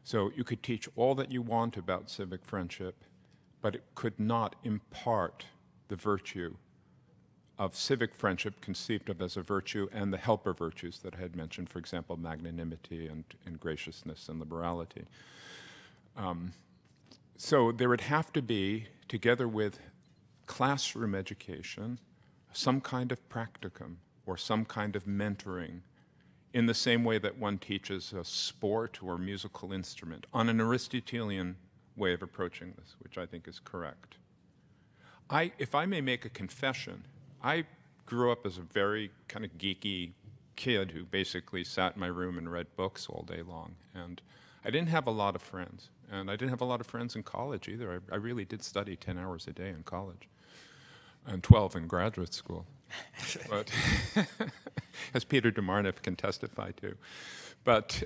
So you could teach all that you want about civic friendship, but it could not impart the virtue of civic friendship conceived of as a virtue and the helper virtues that I had mentioned, for example, magnanimity and graciousness and liberality. So there would have to be, together with classroom education, some kind of practicum or some kind of mentoring in the same way that one teaches a sport or musical instrument on an Aristotelian way of approaching this, which I think is correct. If I may make a confession, I grew up as a very kind of geeky kid who basically sat in my room and read books all day long, and I didn't have a lot of friends. And I didn't have a lot of friends in college either. I really did study 10 hours a day in college and 12 in graduate school, but as Peter DeMarneff can testify to. But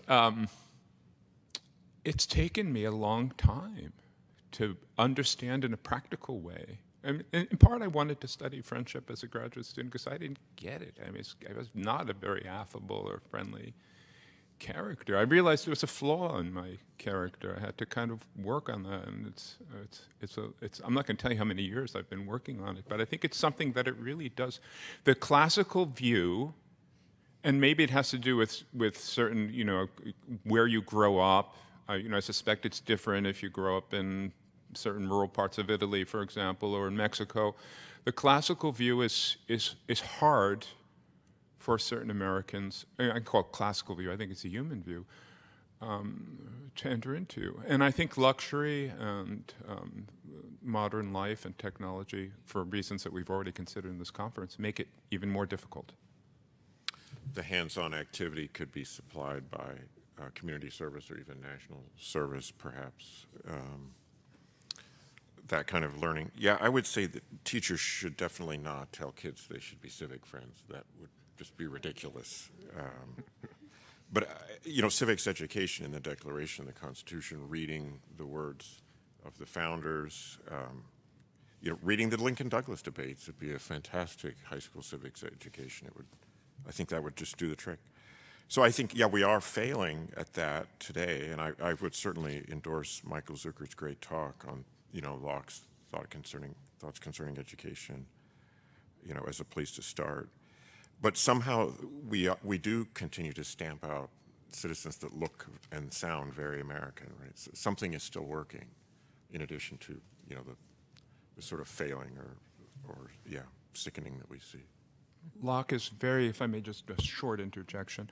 it's taken me a long time to understand in a practical way. And in part, I wanted to study friendship as a graduate student because I didn't get it. I mean, I was not a very affable or friendly character. I realized there was a flaw in my character. I had to kind of work on that, and I'm not going to tell you how many years I've been working on it, but I think it's something that it really does. The classical view, and maybe it has to do with certain, where you grow up. I suspect it's different if you grow up in certain rural parts of Italy, for example, or in Mexico. The classical view is hard for certain Americans. I call it classical view. I think it's a human view to enter into. And I think luxury and modern life and technology, for reasons that we've already considered in this conference, make it even more difficult. The hands-on activity could be supplied by community service or even national service, perhaps. That kind of learning. Yeah, I would say that teachers should definitely not tell kids they should be civic friends. That would just be ridiculous. But civics education in the Declaration, the Constitution, reading the words of the founders, reading the Lincoln-Douglas debates would be a fantastic high school civics education. I think that would just do the trick. So I think, we are failing at that today, and I would certainly endorse Michael Zucker's great talk on, Locke's thoughts concerning education, as a place to start. But somehow we do continue to stamp out citizens that look and sound very American, right? So something is still working, in addition to, the sort of failing or sickening that we see. Locke is very, if I may just a short interjection,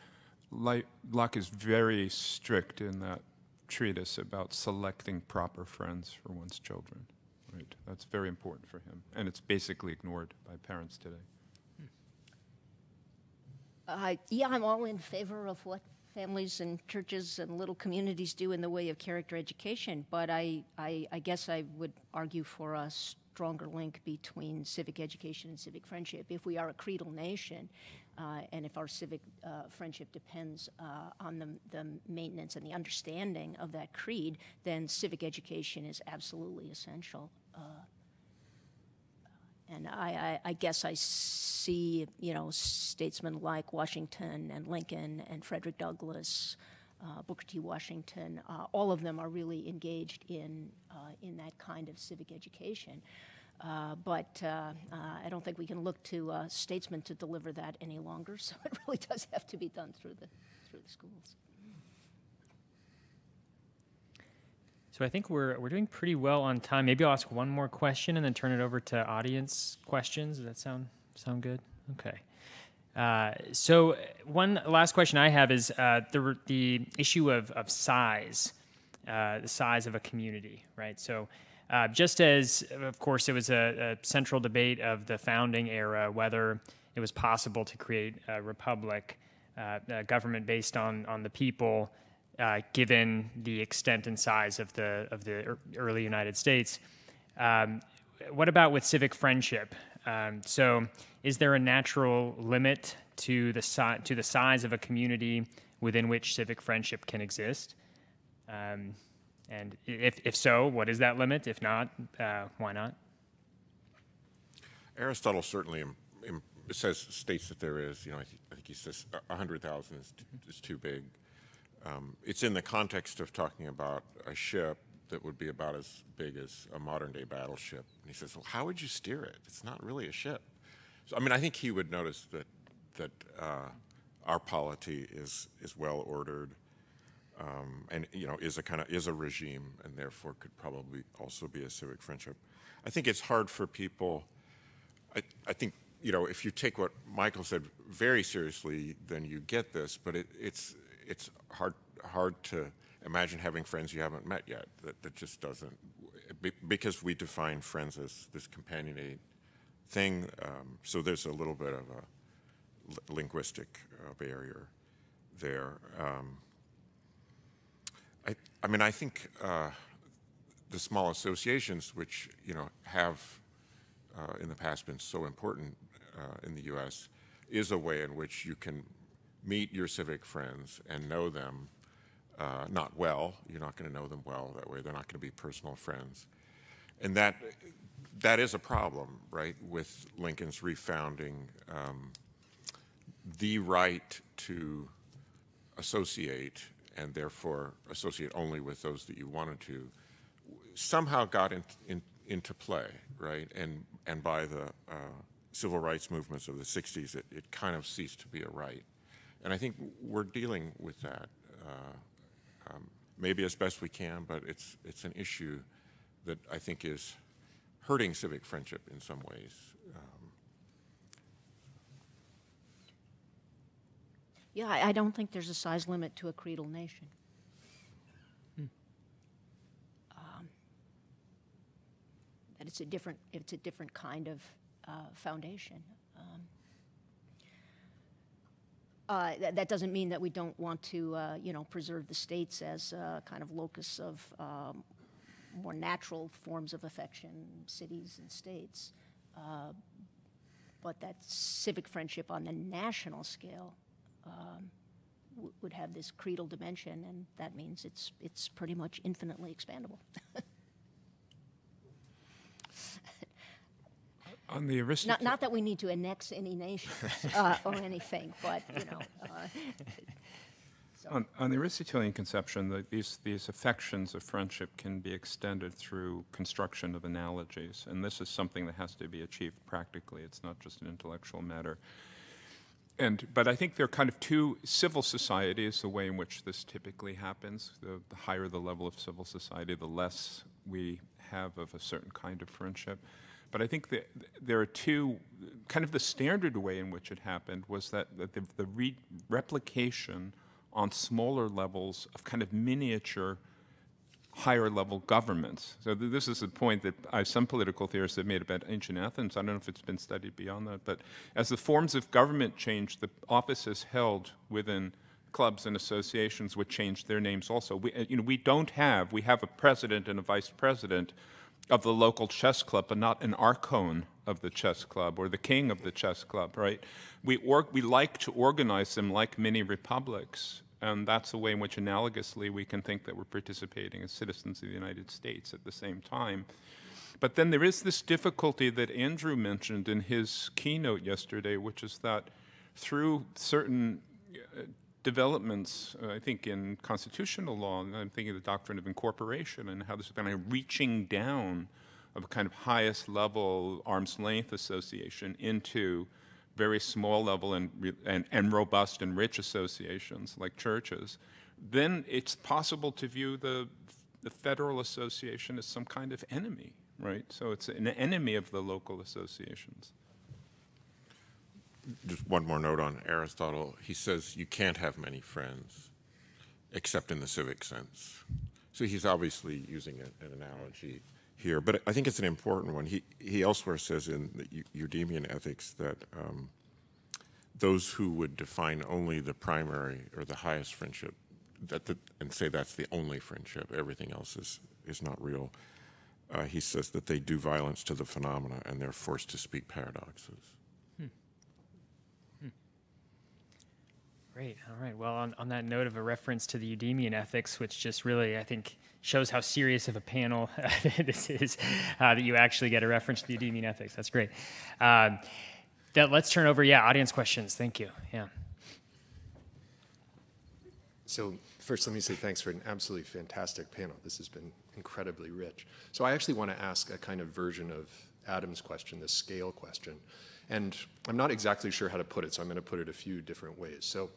Locke is very strict in that treatise about selecting proper friends for one's children. Right, that's very important for him, and it's basically ignored by parents today. I'm all in favor of what families and churches and little communities do in the way of character education, but I guess I would argue for a stronger link between civic education and civic friendship. If we are a creedal nation, and if our civic friendship depends on the maintenance and the understanding of that creed, then civic education is absolutely essential. And I guess I see, statesmen like Washington and Lincoln and Frederick Douglass, Booker T. Washington, all of them are really engaged in that kind of civic education. But I don't think we can look to statesmen to deliver that any longer, so it really does have to be done through the schools. So I think we're doing pretty well on time. Maybe I'll ask one more question and then turn it over to audience questions. Does that sound good? Okay. So one last question I have is the issue of size, the size of a community, right? So just as, of course, it was a central debate of the founding era whether it was possible to create a republic, a government based on the people, given the extent and size of the early United States. What about with civic friendship? So, is there a natural limit to the size of a community within which civic friendship can exist? And if so, what is that limit? If not, why not? Aristotle certainly states that there is. I think he says 100,000 is too big. It's in the context of talking about a ship that would be about as big as a modern-day battleship. And he says, well, how would you steer it? It's not really a ship. So, I think he would notice that our polity is well-ordered and, is a regime, and therefore could probably also be a civic friendship. I think it's hard for people. I think, if you take what Michael said very seriously, then you get this, but it's hard to imagine having friends you haven't met yet. That just doesn't, because we define friends as this companionate thing. So there's a little bit of a linguistic barrier there. I think the small associations, which have in the past been so important in the U.S., is a way in which you can meet your civic friends and know them not well. You're not going to know them well that way. They're not going to be personal friends. And that is a problem, right, with Lincoln's refounding the right to associate, and therefore associate only with those that you wanted to, somehow got into play, right? And by the civil rights movements of the 60s, it kind of ceased to be a right. And I think we're dealing with that, maybe as best we can, but it's an issue that I think is hurting civic friendship in some ways. Yeah, I don't think there's a size limit to a creedal nation. That it's a different kind of foundation. That doesn't mean that we don't want to, preserve the states as a kind of locus of more natural forms of affection, cities and states. But that civic friendship on the national scale would have this creedal dimension, and that means it's pretty much infinitely expandable. On the Aristotle, Not that we need to annex any nations or anything, but on the Aristotelian conception, these affections of friendship can be extended through construction of analogies, and this is something that has to be achieved practically. It's not just an intellectual matter. But I think there are kind of two civil societies, the way in which this typically happens. The higher the level of civil society, the less we have of a certain kind of friendship. But I think that there are two, kind of the standard way in which it happened was that the replication on smaller levels of kind of miniature higher level governments. So this is a point that some political theorists have made about ancient Athens. I don't know if it's been studied beyond that, but as the forms of government changed, the offices held within clubs and associations would change their names also. We have a president and a vice president of the local chess club, but not an archon of the chess club or the king of the chess club, right? We like to organize them like mini republics. And that's the way in which analogously we can think that we're participating as citizens of the United States at the same time. But then there is this difficulty that Andrew mentioned in his keynote yesterday, which is that through certain developments, I think in constitutional law, and I'm thinking of the doctrine of incorporation and how this is kind of reaching down of a kind of highest level arm's length association into very small level and robust and rich associations like churches, then it's possible to view the federal association as some kind of enemy, right? So it's an enemy of the local associations. Just one more note on Aristotle. He says you can't have many friends except in the civic sense. So he's obviously using an analogy here, but I think it's an important one. He elsewhere says in the Eudemian ethics that those who would define only the primary or the highest friendship and say that's the only friendship, everything else is not real, he says that they do violence to the phenomena and they're forced to speak paradoxes. Great. All right. Well, on that note of a reference to the Eudemian ethics, which just really, I think, shows how serious of a panel this is, that you actually get a reference to the Eudemian ethics. That's great. Let's turn over, audience questions. Thank you. Yeah. So first, let me say thanks for an absolutely fantastic panel. This has been incredibly rich. So I actually want to ask a kind of version of Adam's question, the scale question. And I'm not exactly sure how to put it, so I'm going to put it a few different ways. So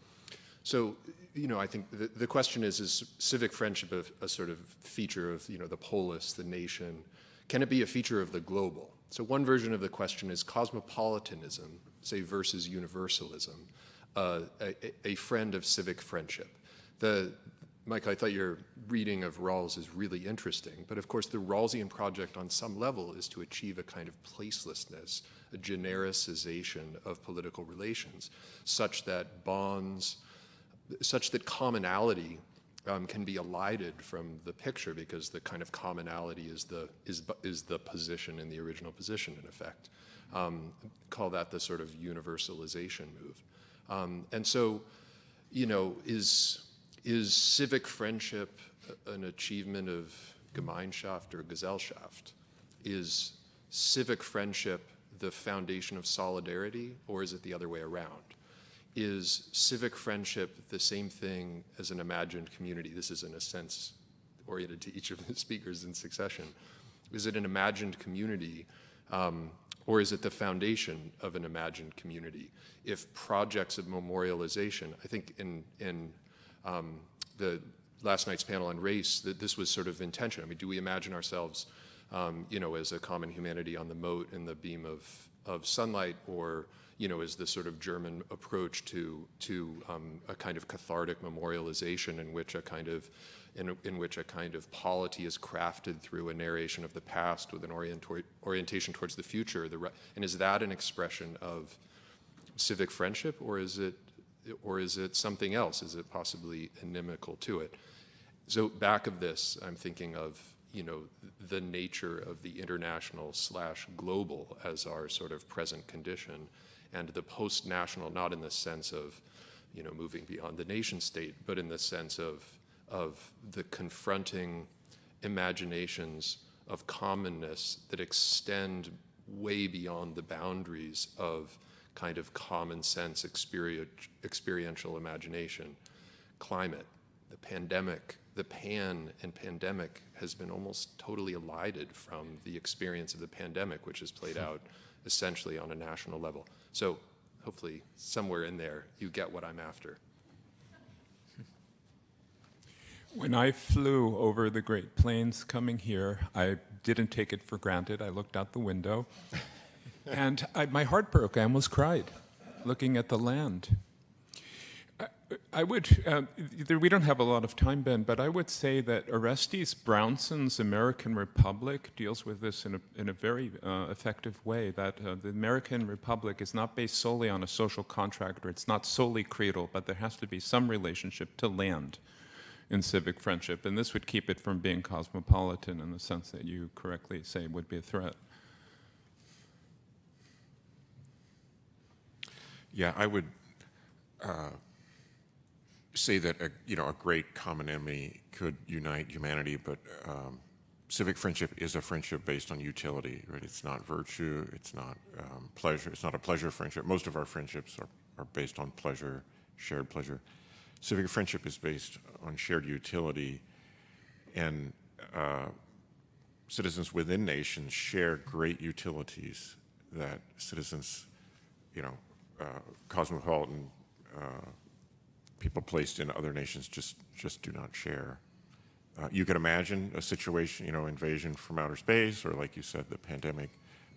I think the question is civic friendship a sort of feature of, the polis, the nation? Can it be a feature of the global? So one version of the question is cosmopolitanism, say, versus universalism, a friend of civic friendship. Michael, I thought your reading of Rawls is really interesting, but of course the Rawlsian project on some level is to achieve a kind of placelessness, a genericization of political relations, such that commonality can be elided from the picture because the kind of commonality is the position in the original position, in effect. Call that the sort of universalization move. And so, is civic friendship an achievement of Gemeinschaft or Gesellschaft? Is civic friendship the foundation of solidarity, or is it the other way around? Is civic friendship the same thing as an imagined community? This is, in a sense, oriented to each of the speakers in succession. Is it an imagined community, or is it the foundation of an imagined community? If projects of memorialization, I think in the last night's panel on race, that this was sort of intention. I mean, do we imagine ourselves, as a common humanity on the moat in the beam of sunlight, or as the sort of German approach to a kind of cathartic memorialization in which a kind of polity is crafted through a narration of the past with an orientation towards the future? And is that an expression of civic friendship, or is it something else? Is it possibly inimical to it? So back of this, I'm thinking of the nature of the international / global as our sort of present condition, and the post-national, not in the sense of moving beyond the nation state, but in the sense of the confronting imaginations of commonness that extend way beyond the boundaries of kind of common sense experiential imagination. Climate, the pandemic, the pan and pandemic has been almost totally elided from the experience of the pandemic, which has played out essentially on a national level. So hopefully somewhere in there you get what I'm after. When I flew over the Great Plains coming here, I didn't take it for granted. I looked out the window, and my heart broke. I almost cried looking at the land. I would, we don't have a lot of time, Ben, but I would say that Orestes Brownson's American Republic deals with this in a very effective way, that the American Republic is not based solely on a social contract, or it's not solely creedal, but there has to be some relationship to land in civic friendship, and this would keep it from being cosmopolitan in the sense that you correctly say would be a threat. Yeah, I would say that a great common enemy could unite humanity, but civic friendship is a friendship based on utility, right? It's not virtue, it's not pleasure, it's not a pleasure friendship. Most of our friendships are based on pleasure, shared pleasure. Civic friendship is based on shared utility, and citizens within nations share great utilities that citizens, cosmopolitan people placed in other nations just do not share. You could imagine a situation, invasion from outer space, or like you said, the pandemic,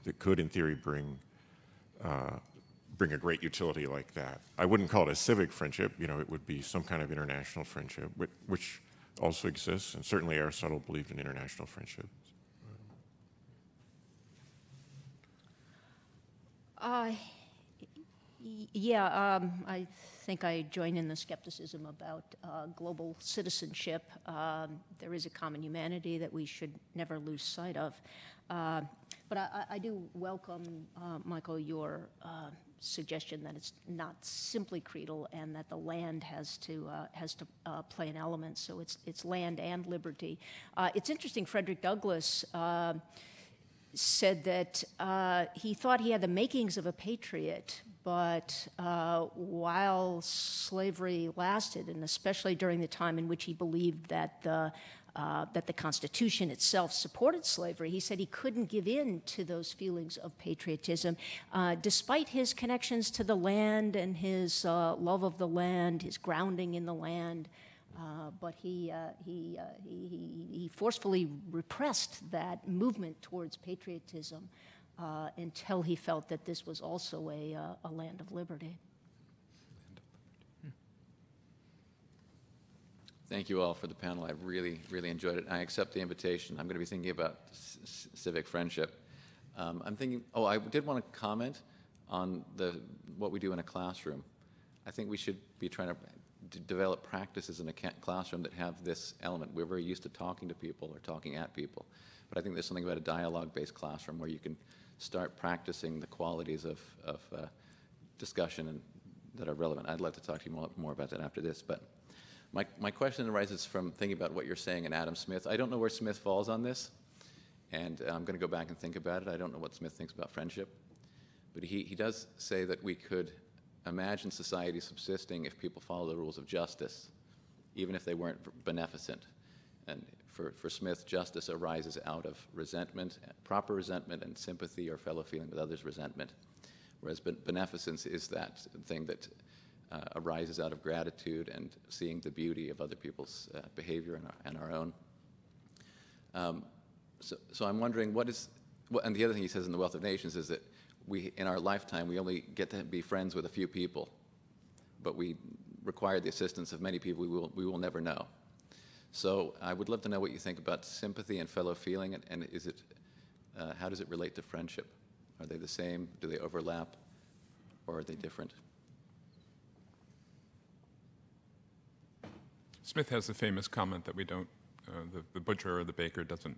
that could, in theory, bring a great utility like that. I wouldn't call it a civic friendship. It would be some kind of international friendship, which also exists, and certainly Aristotle believed in international friendship. I think I join in the skepticism about global citizenship. There is a common humanity that we should never lose sight of. But I do welcome, Michael, your suggestion that it's not simply creedal, and that the land has to play an element. So it's land and liberty. It's interesting. Frederick Douglass said that he thought he had the makings of a patriot, but while slavery lasted, and especially during the time in which he believed that the Constitution itself supported slavery, he said he couldn't give in to those feelings of patriotism, despite his connections to the land and his love of the land, his grounding in the land. But he forcefully repressed that movement towards patriotism until he felt that this was also a land of liberty. Thank you all for the panel. I really, really enjoyed it. I accept the invitation. I'm going to be thinking about civic friendship. I'm thinking, I did want to comment on what we do in a classroom. I think we should be trying to develop practices in a classroom that have this element. We're very used to talking to people or talking at people, but I think there's something about a dialogue-based classroom where you can start practicing the qualities of discussion that are relevant. I'd like to talk to you more about that after this, but My question arises from thinking about what you're saying in Adam Smith. I don't know where Smith falls on this, and I'm going to go back and think about it. I don't know what Smith thinks about friendship, but he does say that we could imagine society subsisting if people follow the rules of justice, even if they weren't beneficent. And for Smith, justice arises out of resentment, proper resentment, and sympathy or fellow feeling with others' resentment, whereas beneficence is that thing that arises out of gratitude and seeing the beauty of other people's behavior and our own. So I'm wondering and the other thing he says in The Wealth of Nations is that in our lifetime, we only get to be friends with a few people, but we require the assistance of many people we will never know. So I would love to know what you think about sympathy and fellow feeling, and how does it relate to friendship? Are they the same? Do they overlap? Or are they different? Smith has the famous comment that we don't, the butcher or the baker doesn't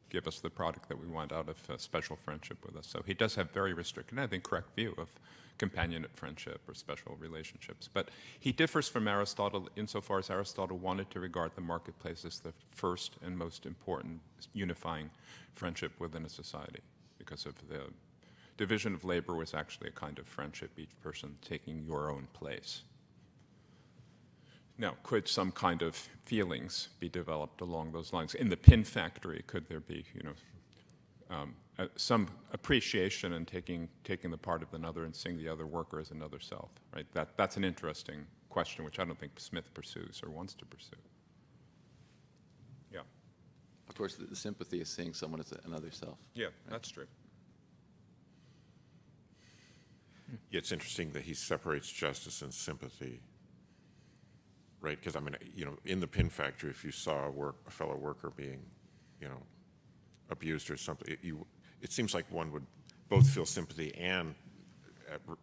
give us the product that we want out of special friendship with us. So he does have very restricted, and I think correct view of companionate friendship or special relationships. But he differs from Aristotle insofar as Aristotle wanted to regard the marketplace as the first and most important unifying friendship within a society, because of the division of labor was actually a kind of friendship, each person taking your own place. Now, could some kind of feelings be developed along those lines? In the pin factory, could there be, some appreciation and taking the part of another and seeing the other worker as another self, right? That's an interesting question, which I don't think Smith pursues or wants to pursue. Yeah. Of course, the sympathy is seeing someone as another self. Yeah, right? That's true. It's interesting that he separates justice and sympathy, right? Because, I mean, in the pin factory, if you saw a fellow worker being, abused or something, it seems like one would both feel sympathy and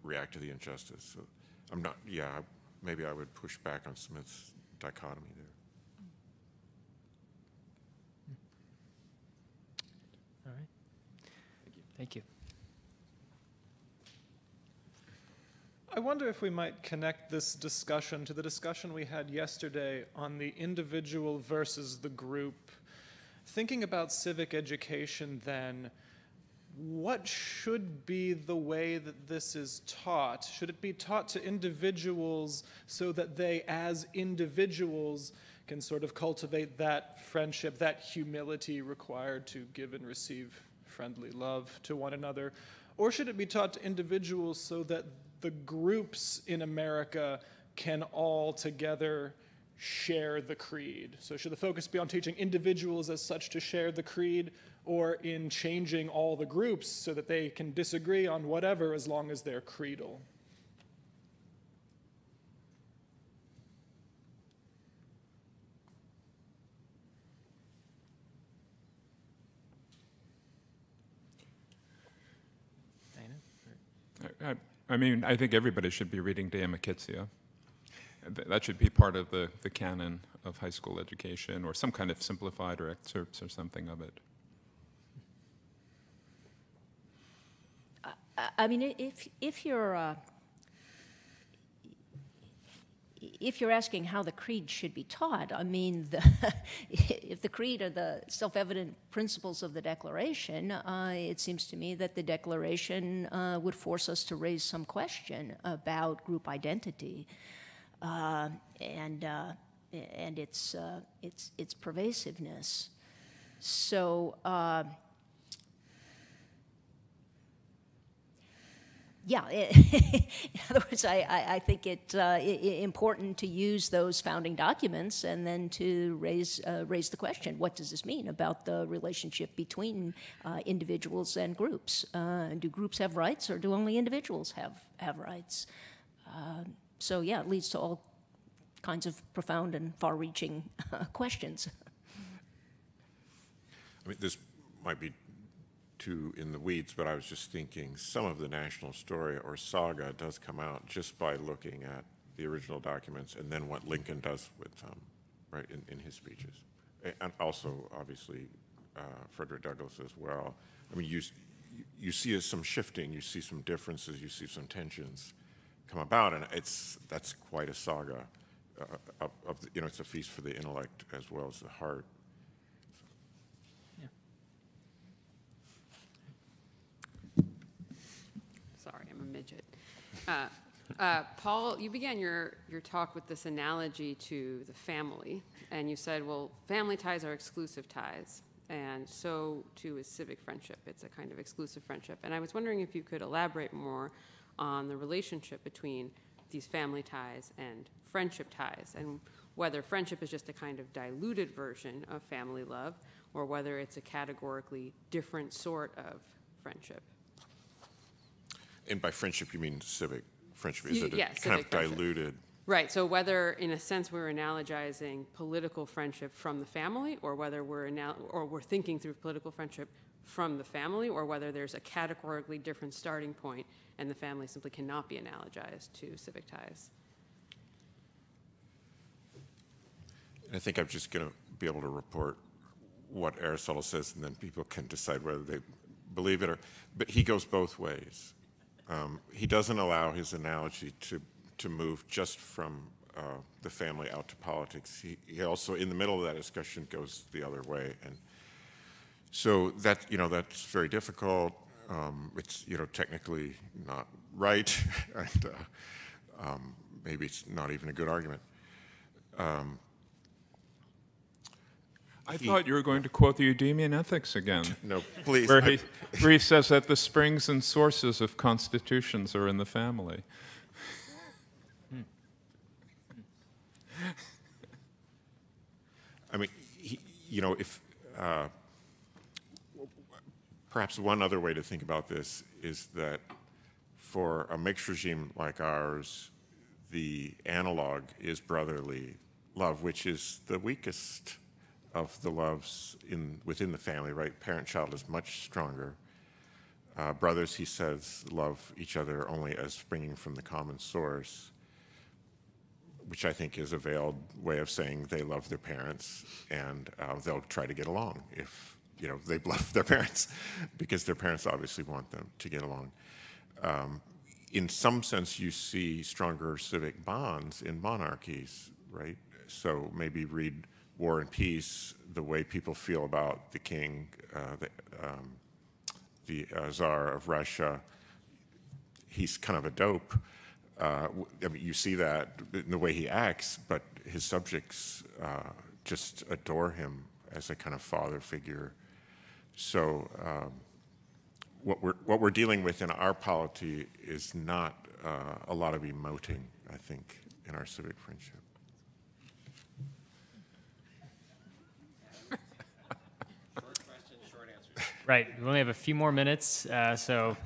react to the injustice. So maybe I would push back on Smith's dichotomy there. All right. Thank you. I wonder if we might connect this discussion to the discussion we had yesterday on the individual versus the group. Thinking about civic education then, what should be the way that this is taught? Should it be taught to individuals so that they, as individuals, can sort of cultivate that friendship, that humility required to give and receive friendly love to one another? Or should it be taught to individuals so that the groups in America can all together share the creed? So should the focus be on teaching individuals as such to share the creed, or in changing all the groups so that they can disagree on whatever as long as they're creedal? I mean, I think everybody should be reading De Amicitia. That should be part of the canon of high school education, or some kind of simplified or excerpts or something of it. I mean, if you're asking how the creed should be taught, I mean, if the creed are the self-evident principles of the Declaration, it seems to me that the Declaration would force us to raise some question about group identity and its pervasiveness. So. Yeah, in other words, I think it's important to use those founding documents and then to raise the question: what does this mean about the relationship between individuals and groups? Do groups have rights, or do only individuals have rights? So yeah, it leads to all kinds of profound and far-reaching questions. I mean, this might be too in the weeds, but I was just thinking some of the national story or saga does come out just by looking at the original documents and then what Lincoln does with right, in his speeches. And also, obviously, Frederick Douglass as well. I mean, you see some shifting, you see some differences, you see some tensions come about, and that's quite a saga it's a feast for the intellect as well as the heart. Sorry, I'm a midget. Paul, you began your talk with this analogy to the family, and you said, well, family ties are exclusive ties, and so too is civic friendship. It's a kind of exclusive friendship. And I was wondering if you could elaborate more on the relationship between these family ties and friendship ties, and whether friendship is just a kind of diluted version of family love, or whether it's a categorically different sort of friendship. And by friendship, you mean civic friendship? Is it a Yes, kind of civic friendship. diluted? Right, so whether, in a sense, we're analogizing political friendship from the family, or whether we're thinking through political friendship from the family, or whether there's a categorically different starting point and the family simply cannot be analogized to civic ties. And I think I'm just going to be able to report what Aristotle says, and then people can decide whether they believe it or. But he goes both ways. He doesn't allow his analogy to move just from the family out to politics. He also, in the middle of that discussion, goes the other way, and so that's very difficult. It's technically not right, and maybe it's not even a good argument. I thought you were going to quote the Eudemian Ethics again. No, please. Where he says that the springs and sources of constitutions are in the family. I mean, if perhaps one other way to think about this is that for a mixed regime like ours, the analog is brotherly love, which is the weakest of the loves within the family, right? Parent-child is much stronger. Brothers, he says, love each other only as springing from the common source, which I think is a veiled way of saying they love their parents, and they'll try to get along if they love their parents, because their parents obviously want them to get along. In some sense, you see stronger civic bonds in monarchies, right? So maybe read War and Peace, the way people feel about the king, the Tsar of Russia. He's kind of a dope. I mean, you see that in the way he acts, but his subjects just adore him as a kind of father figure. So what we're dealing with in our polity is not a lot of emoting, I think, in our civic friendship. Right. We only have a few more minutes, so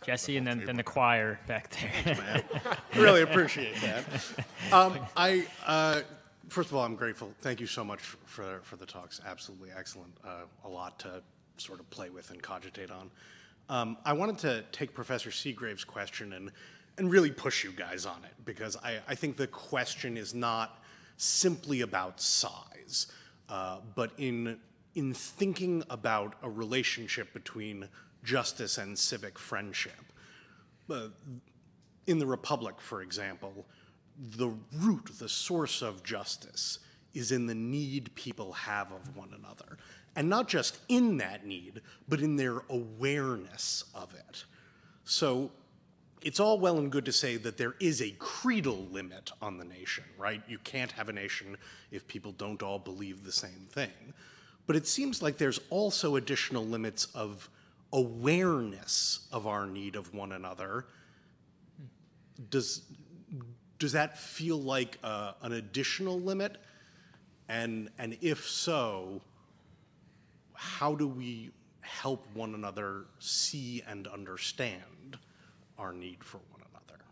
Jesse and then the choir back there. Thanks, man. Really appreciate that. First of all, I'm grateful. Thank you so much for the talks. Absolutely excellent. A lot to sort of play with and cogitate on. I wanted to take Professor Seagrave's question and really push you guys on it, because I think the question is not simply about size, but in thinking about a relationship between justice and civic friendship. In the Republic, for example, the root, the source of justice is in the need people have of one another. And not just in that need, but in their awareness of it. So it's all well and good to say that there is a creedal limit on the nation, right? You can't have a nation if people don't all believe the same thing. But it seems like there's also additional limits of awareness of our need of one another. Does that feel like an additional limit? And if so, how do we help one another see and understand our need for one another?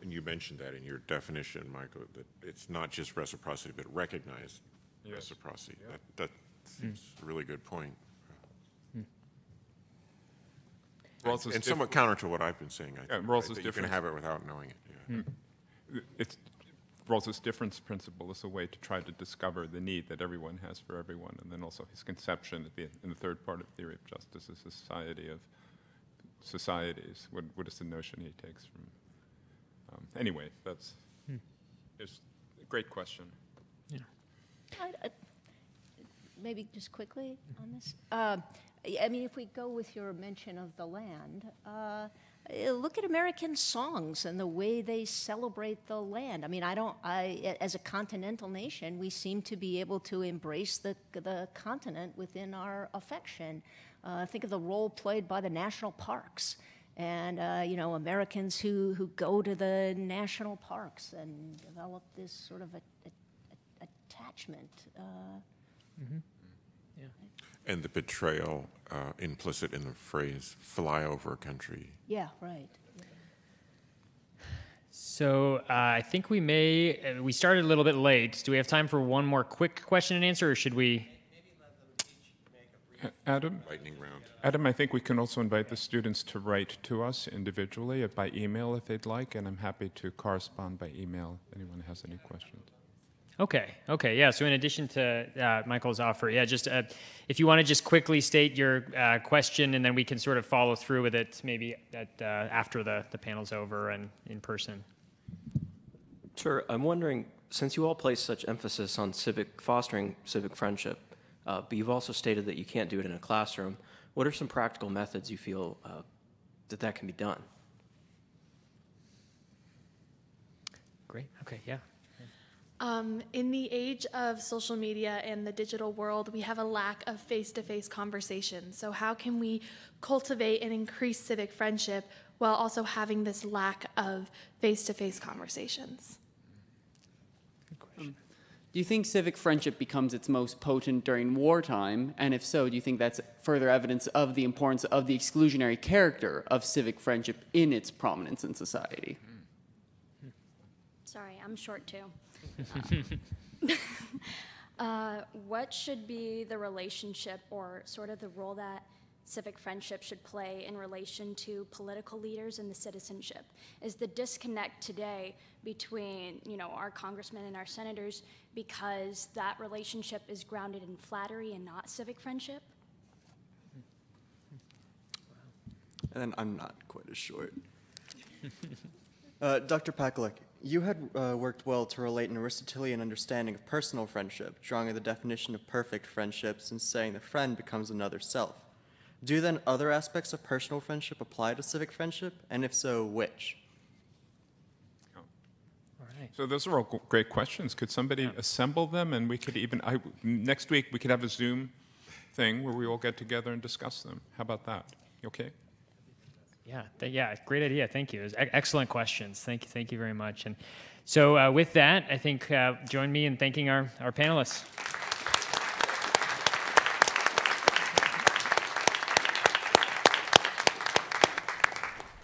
And you mentioned that in your definition, Michael, that it's not just reciprocity, but recognized reciprocity. Yeah. That's a really good point. And somewhat counter to what I've been saying. I think, Rawls's that you can have it without knowing it. Yeah. Rawls's difference principle is a way to try to discover the need that everyone has for everyone, and then also his conception in the third part of theory of justice, a society of societies. What is the notion he takes from Anyway, that's it's a great question. Maybe just quickly on this. I mean, if we go with your mention of the land, look at American songs and the way they celebrate the land. I mean, as a continental nation, we seem to be able to embrace the continent within our affection. Think of the role played by the national parks. And, Americans who go to the national parks and develop this sort of attachment. Yeah. And the betrayal implicit in the phrase flyover country. Yeah, right. So I think we started a little bit late. Do we have time for one more quick question and answer, or should we? Adam? Lightning round. Adam, I think we can also invite the students to write to us individually by email if they'd like, and I'm happy to correspond by email if anyone has any questions. Okay, yeah, so in addition to Michael's offer, just if you want to just quickly state your question, and then we can sort of follow through with it maybe after the panel's over and in person. Sure, I'm wondering, since you all place such emphasis on fostering civic friendship, but you've also stated that you can't do it in a classroom, what are some practical methods you feel that can be done? Great, okay, yeah. In the age of social media and the digital world, we have a lack of face-to-face conversations. So how can we cultivate and increase civic friendship while also having this lack of face-to-face conversations? Good question. Do you think civic friendship becomes its most potent during wartime? And if so, do you think that's further evidence of the importance of the exclusionary character of civic friendship in its prominence in society? Sorry, I'm short too. What should be the relationship or sort of the role that civic friendship should play in relation to political leaders and the citizenship? Is the disconnect today between, our congressmen and our senators because that relationship is grounded in flattery and not civic friendship? And I'm not quite as short. Dr. Pakulak, you had worked well to relate an Aristotelian understanding of personal friendship, drawing the definition of perfect friendship since saying the friend becomes another self. Do then other aspects of personal friendship apply to civic friendship? And if so, which? All right. So those are all great questions. Could somebody assemble them, and we could even, next week, we could have a Zoom thing where we all get together and discuss them. How about that? You okay? Yeah, great idea. Thank you. It was excellent questions. Thank you very much. And so with that, I think join me in thanking our panelists.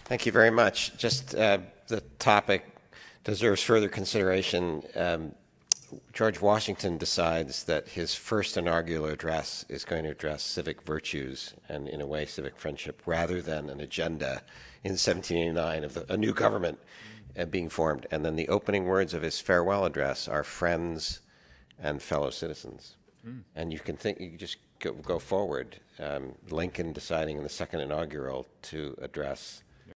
Thank you very much. Just the topic deserves further consideration. George Washington decides that his first inaugural address is going to address civic virtues and, in a way, civic friendship, rather than an agenda in 1789 of a new government being formed. And then the opening words of his farewell address are friends and fellow citizens. And you can just go forward. Lincoln deciding in the second inaugural to address